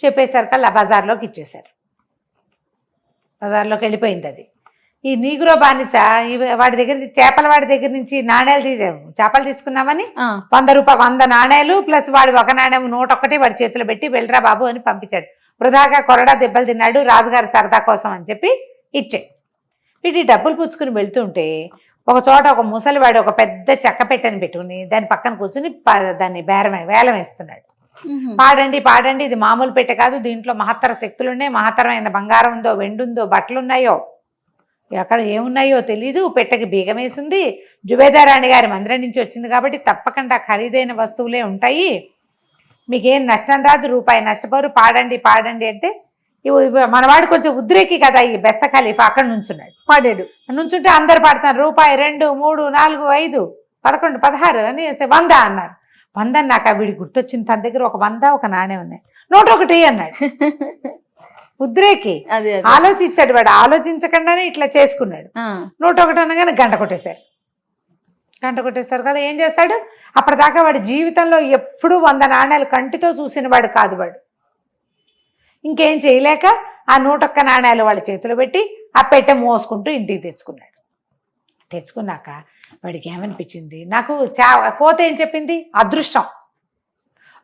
Speaker 2: చెప్పేసరికల్లా బజార్లోకి ఇచ్చేశారు. బజార్లోకి వెళ్ళిపోయింది అది. ఈ నీగురో బానిస వాడి దగ్గర నుంచి నాణేలు చేపలు తీసుకున్నామని 100 నాణేలు ప్లస్ వాడు 1 నాణ్యం 101 వాడి చేతిలో పెట్టి వెళ్ళరా బాబు అని పంపించాడు. వృధాగా కొరడా దెబ్బలు తిన్నాడు, రాజుగారి సరదా కోసం అని చెప్పి ఇచ్చాడు. వీటి డబ్బులు పుచ్చుకుని వెళ్తుంటే ఒక చోట ఒక ముసలివాడు ఒక పెద్ద చెక్క పెట్టెని పెట్టుకుని దాని పక్కన కూర్చుని దాన్ని వేలం వేస్తున్నాడు. పాడండి, ఇది మామూలు పెట్టె కాదు, దీంట్లో మహత్తర శక్తులు ఉన్నాయి, మహత్తరమైన బంగారం ఉందో, వెండి ఉందో, బట్టలున్నాయో, ఎక్కడ ఏమున్నాయో తెలీదు, పెట్టెకి బీగం వేసింది, జుబేదా రాణి గారి మందిరం నుంచి వచ్చింది కాబట్టి తప్పకుండా ఖరీదైన వస్తువులే ఉంటాయి, మీకేం నష్టం రాదు, రూపాయి నష్టపోరు, పాడండి అంటే మనవాడు కొంచెం ఉద్రేకి కదా ఈ బెస్త ఖలీఫా, అక్కడ పాడాడు. నుంచుంటే అందరు పాడుతున్నారు, రూపాయి 2 3 4 5 11 16 అని 100 అన్నారు. 100 అన్నాక వీడి గుర్తొచ్చింది, తన దగ్గర ఒక 100 ఒక నాణ్యం ఉన్నాయి, 101 అన్నాడు. ఉద్రేకి ఆలోచించాడు వాడు, ఆలోచించకుండానే ఇట్లా చేసుకున్నాడు. 101 అనగానే గంట కొట్టేశారు కదా. ఏం చేస్తాడు, అప్పటిదాకా వాడి జీవితంలో ఎప్పుడూ 100 నాణ్యాలు కంటితో చూసిన వాడు కాదు. వాడు ఇంకేం చేయలేక ఆ 101 నాణ్యాలు వాళ్ళ చేతిలో పెట్టి ఆ పెట్టె మోసుకుంటూ ఇంటికి తెచ్చుకున్నాక వాడికి ఏమనిపించింది, నాకు కోత ఏం చెప్పింది, అదృష్టం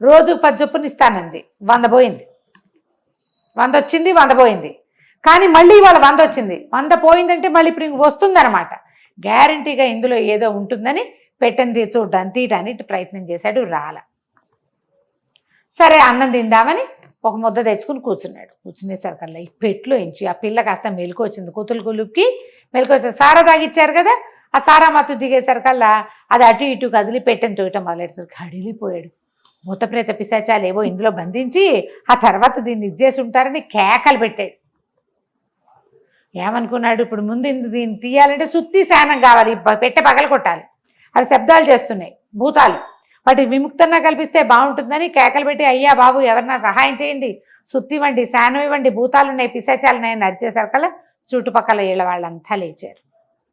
Speaker 2: రోజు 10 చొప్పున ఇస్తానంది, 100 పోయింది, 100 వచ్చింది, 100 పోయింది. కానీ మళ్ళీ ఇవాళ 100 వచ్చింది, 100 పోయిందంటే మళ్ళీ ఇప్పుడు ఇంక వస్తుందన్నమాట. గ్యారంటీగా ఇందులో ఏదో ఉంటుందని పెట్టని తీయడానికి ప్రయత్నం చేశాడు, రాల. సరే అన్నం తిందామని ఒక ముద్ద తెచ్చుకుని కూర్చునేసరికల్లా ఈ పెట్లో ఇంచి ఆ పిల్ల కాస్త మెలకు వచ్చింది. కూతురు కులుపుకి మెలకు వచ్చింది. సారా తాగిచ్చారు కదా, ఆ సారా మత్తు దిగేసరికల్లా అది అటు ఇటు కదిలి పెట్టని తోయటం మొదలెట్టేసరికి అడిలిపోయాడు. మూతప్రేత పిశాచాలు ఏవో ఇందులో బంధించి ఆ తర్వాత దీన్ని ఇచ్చేసి ఉంటారని కేకలు పెట్టాడు. ఏమనుకున్నాడు, ఇప్పుడు ముందు దీన్ని తీయాలంటే సుత్తి శానం కావాలి, పెట్టె పగల కొట్టాలి, అవి శబ్దాలు చేస్తున్నాయి భూతాలు, వాటి విముక్తంగా కల్పిస్తే బాగుంటుందని కేకలు పెట్టి, అయ్యా బాబు ఎవరన్నా సహాయం చేయండి, సుత్తి వండి శానం ఇవ్వండి, భూతాలున్నాయి, పిశాచాలున్నాయి నడిచేసరికల్లా చుట్టుపక్కల ఇళ్ళ వాళ్ళంతా లేచారు.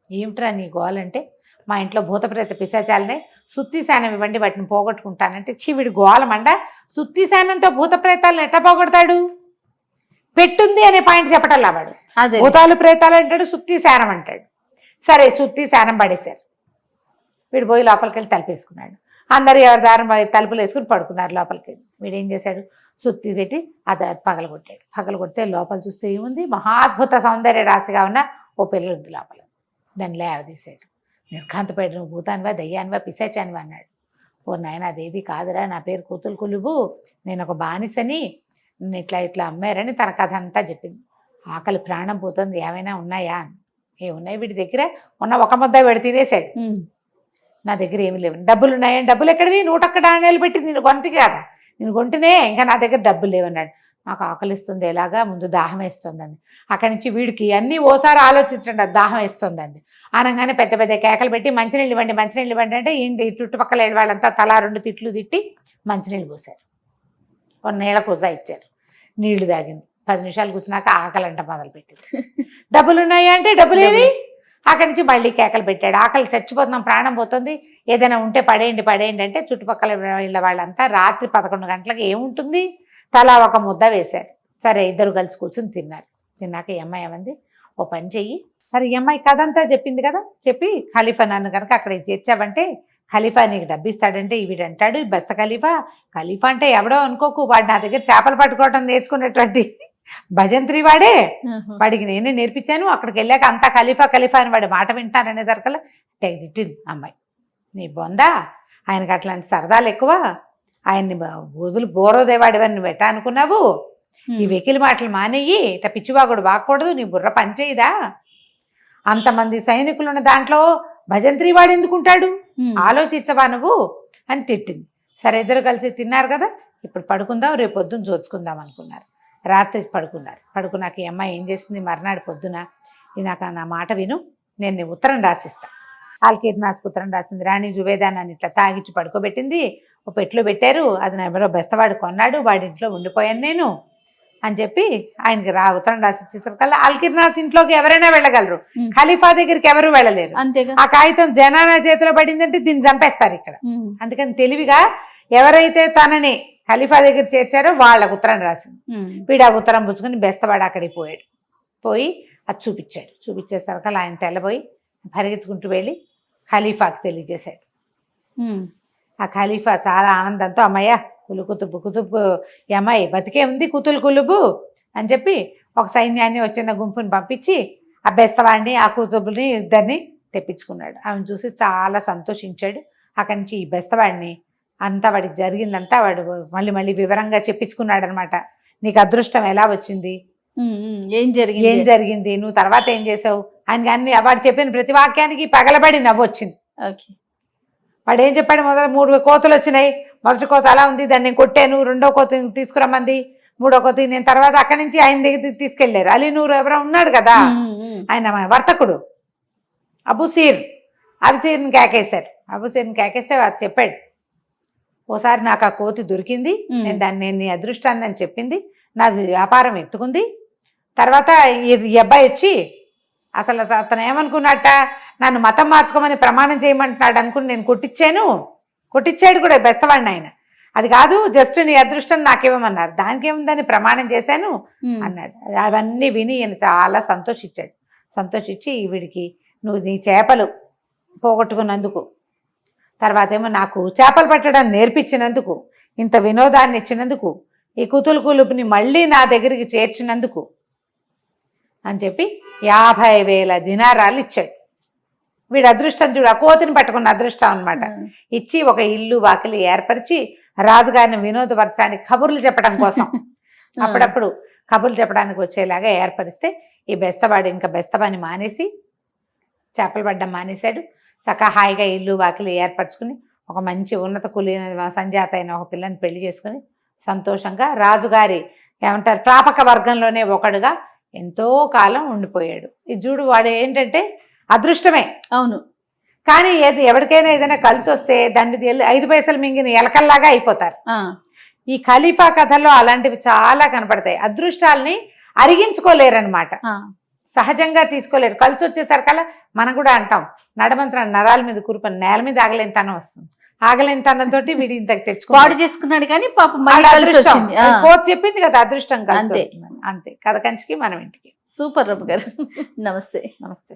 Speaker 2: ఏమిట్రా నీ గోలంటే, మా ఇంట్లో భూత ప్రేత పిశాచాలున్నాయి, సుత్తి శానం ఇవ్వండి వాటిని పోగొట్టుకుంటానంటే, వీడి గోలమండ సుత్తి శానంతో భూత ప్రేతాలను ఎట్లా పోగొడతాడు? పెట్టుంది అనే పాయింట్ చెప్పటల్లా వాడు. భూతాలు ప్రేతాలు అంటాడు, సుత్తి శానం అంటాడు. సరే సుత్తి శానం పడేశారు. వీడు పోయి లోపలికి వెళ్ళి తలుపేసుకున్నాడు. అందరు ఎవరి దారం తలుపులు వేసుకుని పడుకున్నారు. లోపలికి వెళ్ళి వీడు ఏం చేశాడు, సుత్తి పెట్టి అది పగలగొట్టాడు. పగలగొడితే లోపల చూస్తే ఏముంది, మహాద్భుత సౌందర్య రాశిగా ఉన్న ఓ పిల్ల ఉంది లోపల. దాన్ని లేవదీశాడు. నిర్ఘాంతపడి నువ్వు భూతానివా, దయ్యానివా, పిశాచానివా అన్నాడు. ఓ నాయన అదేది కాదురా, నా పేరు కూతులు కులుబు, నేను ఒక బానిసని, నేను ఇట్లా ఇట్లా అమ్మారని తన కథ అంతా చెప్పింది. ఆకలి ప్రాణం పోతుంది, ఏమైనా ఉన్నాయా? ఏమున్నాయి వీడి దగ్గర? ఉన్న ఒక ముద్ద వీడు తినేశాడు. నా దగ్గర ఏమి లేవు. డబ్బులు ఉన్నాయని, డబ్బులు ఎక్కడివి? 101 నాణేలు పెట్టి నేను కొంటికి కదా, నేను కొంటేనే ఇంకా నా దగ్గర డబ్బులు లేవన్నాడు. నాకు ఆకలిస్తుంది, ఎలాగా, ముందు దాహం వేస్తుందండి. అక్కడి నుంచి వీడికి అన్నీ ఓసారి ఆలోచించండి, దాహం వేస్తుందండి అనగానే పెద్ద పెద్ద కేకలు పెట్టి మంచినీళ్ళు ఇవ్వండి, మంచినీళ్ళు ఇవ్వండి అంటే ఇంటి చుట్టుపక్కల వాళ్ళంతా తలా 2 తిట్లు తిట్టి మంచినీళ్ళు పోసారు. ఒక నీళ్ళ పూజ ఇచ్చారు. నీళ్లు తాగింది. 10 నిమిషాలు కూర్చున్నాక ఆకలంట మొదలుపెట్టింది. డబ్బులు ఉన్నాయా అంటే డబ్బులేవి. అక్కడి నుంచి మళ్ళీ కేకలు పెట్టాడు. ఆకలి చచ్చిపోతున్నాం, ప్రాణం పోతుంది, ఏదైనా ఉంటే పడేయండి పడేయండి అంటే చుట్టుపక్కల ఇళ్ళ వాళ్ళంతా రాత్రి 11 గంటలకు ఏముంటుంది, తలా ఒక ముద్ద వేశారు. సరే ఇద్దరు కలిసి కూర్చుని తిన్నారు. తిన్నాక ఈ అమ్మాయి ఏమంది, ఓ పని చెయ్యి. సరే ఈ అమ్మాయి కథ అంతా చెప్పింది కదా, చెప్పి ఖలీఫా నన్ను కనుక అక్కడికి చేర్చావంటే ఖలీఫా నీకు డబ్బు ఇస్తాడంటే వీడంటాడు, బెస్త ఖలీఫా. ఖలీఫా అంటే ఎవడో అనుకోకు, వాడు నా దగ్గర చేపలు పట్టుకోవడం నేర్చుకున్నటువంటి భజంత్రి వాడే, వాడికి నేనే నేర్పించాను. అక్కడికి వెళ్ళాక అంతా ఖలీఫా ఖలీఫా అని వాడి మాట వింటాననేసరికల్లా తెగ తిట్టింది అమ్మాయి. నీ బొందా, ఆయనకి అట్లాంటి సరదాలు ఎక్కువ, ఆయన్ని వదులు బోరోదేవాడివని నువ్వు ఎట్టా అనుకున్నావు? ఈ వెకిలి మాటలు మానేయి, ఇట్లా పిచ్చివాగుడు వాగకూడదు, నీ బుర్ర పనిచేయదా? అంతమంది సైనికులు ఉన్న దాంట్లో భజంత్రి వాడు ఎందుకుంటాడు, ఆలోచించవా నువ్వు అని తిట్టింది. సరే ఇద్దరు కలిసి తిన్నారు కదా, ఇప్పుడు పడుకుందాం, రేపు పొద్దున్న చూసుకుందాం అనుకున్నారు. రాత్రికి పడుకున్నారు. పడుకున్నాక ఈ అమ్మాయి ఏం చేసింది, మర్నాడు పొద్దున నాకు నా మాట విను, నేను నీ ఉత్తరం రాసిస్తా. ఆల్కీర్నాస్ ఉత్తరం రాసింది. రాణి జువేదానాన్ని ఇట్లా తాగిచ్చి పడుకోబెట్టింది. ఒక పెట్లో పెట్టారు. అది నా ఎవరో బెస్తవాడు కొన్నాడు, వాడి ఇంట్లో ఉండిపోయాను నేను అని చెప్పి ఆయనకి ఉత్తరం రాసి ఇచ్చేసరికల్లా ఆల్కీర్నాస్ ఇంట్లోకి ఎవరైనా వెళ్ళగలరు, ఖలీఫా దగ్గరికి ఎవరు వెళ్ళలేరు. ఆ కాగితం జనానా చేతిలో పడిందంటే దీన్ని చంపేస్తారు ఇక్కడ. అందుకని తెలివిగా ఎవరైతే తనని ఖలీఫా దగ్గర చేర్చారో వాళ్ళకు ఉత్తరం రాసింది. వీడు ఆ ఉత్తరం పుచ్చుకొని బెస్తవాడు అక్కడికి పోయాడు. పోయి అది చూపించాడు. చూపించేసరికల్లా ఆయన తెల్లబోయి పరిగెత్తుకుంటూ వెళ్ళి ఖలీఫాకి తెలియజేశాడు. ఆ ఖలీఫా చాలా ఆనందంతో, అమ్మయ్య కులుకుతుబ్బు కుతుబ్బు, ఈ అమ్మాయి బతికే ఉంది, కుతులు కులుబు అని చెప్పి ఒక సైన్యాన్ని వచ్చిన గుంపుని పంపించి ఆ బెస్తవాడిని ఆ కుతుబుని ఇద్దరిని తెప్పించుకున్నాడు. ఆమెను చూసి చాలా సంతోషించాడు. అక్కడి నుంచి ఈ బెస్తవాడిని అంతా వాడికి జరిగిందంతా వాడు మళ్ళీ మళ్ళీ వివరంగా చెప్పించుకున్నాడు అనమాట. నీకు అదృష్టం ఎలా వచ్చింది, ఏం జరిగింది, నువ్వు తర్వాత ఏం చేసావు అని. కానీ వాడు చెప్పిన ప్రతి వాక్యానికి పగలబడి నవ్వొచ్చింది. వాడు ఏం చెప్పాడు, మొదలు 3 కోతులు వచ్చినాయి, మొదటి కోత అలా ఉంది, దాన్ని నేను కొట్టాను, 2వ కోత తీసుకురమ్మంది, 3వ కోత నేను తర్వాత అక్కడి నుంచి ఆయన దగ్గర తీసుకెళ్లారు. అలీ నూరు ఎవరో ఉన్నాడు కదా, ఆయన వర్తకుడు అబుసీర్ని కేకేశారు. అబుసీర్ని కేకేస్తే వాడు చెప్పాడు, ఓసారి నాకు ఆ కోతి దొరికింది, నేను దాన్ని నీ అదృష్టాన్ని అని చెప్పింది, నాది వ్యాపారం ఎత్తుకుంది. తర్వాత ఈ అబ్బాయి వచ్చి అసలు అతను ఏమనుకున్నట్ట, నన్ను మతం మార్చుకోమని ప్రమాణం చేయమంటున్నాడు అనుకుని నేను కొట్టించాడు కూడా బెస్తవాడిని ఆయన. అది కాదు, జస్ట్ నీ అదృష్టం నాకేమన్నారు, దానికి ఏముందని ప్రమాణం చేశాను అన్నాడు. అవన్నీ విని ఈయన చాలా సంతోషించాడు. సంతోషించి వీడికి నువ్వు నీ చేపలు పోగొట్టుకున్నందుకు, తర్వాత ఏమో నాకు చేపలు పట్టడం నేర్పించినందుకు, ఇంత వినోదాన్ని ఇచ్చినందుకు, ఈ కుతులు కులుపుని మళ్ళీ నా దగ్గరికి చేర్చినందుకు అని చెప్పి 50,000 దినారాలు ఇచ్చాడు. వీడు అదృష్టం చూడు, ఆ కోతిని పట్టుకున్న అదృష్టం అనమాట. ఇచ్చి ఒక ఇల్లు వాకిలి ఏర్పరిచి రాజుగారిని వినోదపరచడానికి కబుర్లు చెప్పడం కోసం అప్పుడప్పుడు కబుర్లు చెప్పడానికి వచ్చేలాగా ఏర్పరిస్తే ఈ బెస్తవాడు ఇంకా బెస్తవాని మానేసి చేపలు పడ్డం మానేశాడు. చక్కగా హాయిగా ఇల్లు వాకిలి ఏర్పరచుకుని ఒక మంచి ఉన్నత కులీన సంజాత అయిన ఒక పిల్లని పెళ్లి చేసుకుని సంతోషంగా రాజుగారి ఏమంటారు ప్రాపక వర్గంలోనే ఒకడుగా ఎంతో కాలం ఉండిపోయాడు. ఈ చూడు, వాడు ఏంటంటే అదృష్టమే అవును, కానీ ఎవరికైనా ఏదైనా కలిసి వస్తే దాని మీద 5 పైసలు మింగిన ఎలకల్లాగా అయిపోతారు. ఈ ఖలీఫా కథల్లో అలాంటివి చాలా కనపడతాయి. అదృష్టాలని అరిగించుకోలేరనమాట, సహజంగా తీసుకోలేరు. కలిసి వచ్చేసరికల్లా మనం కూడా అంటాం, నడమంత్ర నరాల మీద కూరుపని నేల మీద ఆగలేని తనం వస్తుంది. ఆగలేని తనంతో వీడి ఇంతకు
Speaker 1: పాడు చేసుకున్నాడు కానీ పాపం మళ్ళీ
Speaker 2: తెచ్చుకోవాలి.
Speaker 1: కలిసి వచ్చింది.
Speaker 2: కోతి చెప్పింది కదా అదృష్టం కలిసి
Speaker 1: అంతే.
Speaker 2: వస్తుందని. అంతే కథ కంచికి మనం ఇంటికి.
Speaker 1: సూపర్ రమ్మ గారు. నమస్తే.
Speaker 2: నమస్తే.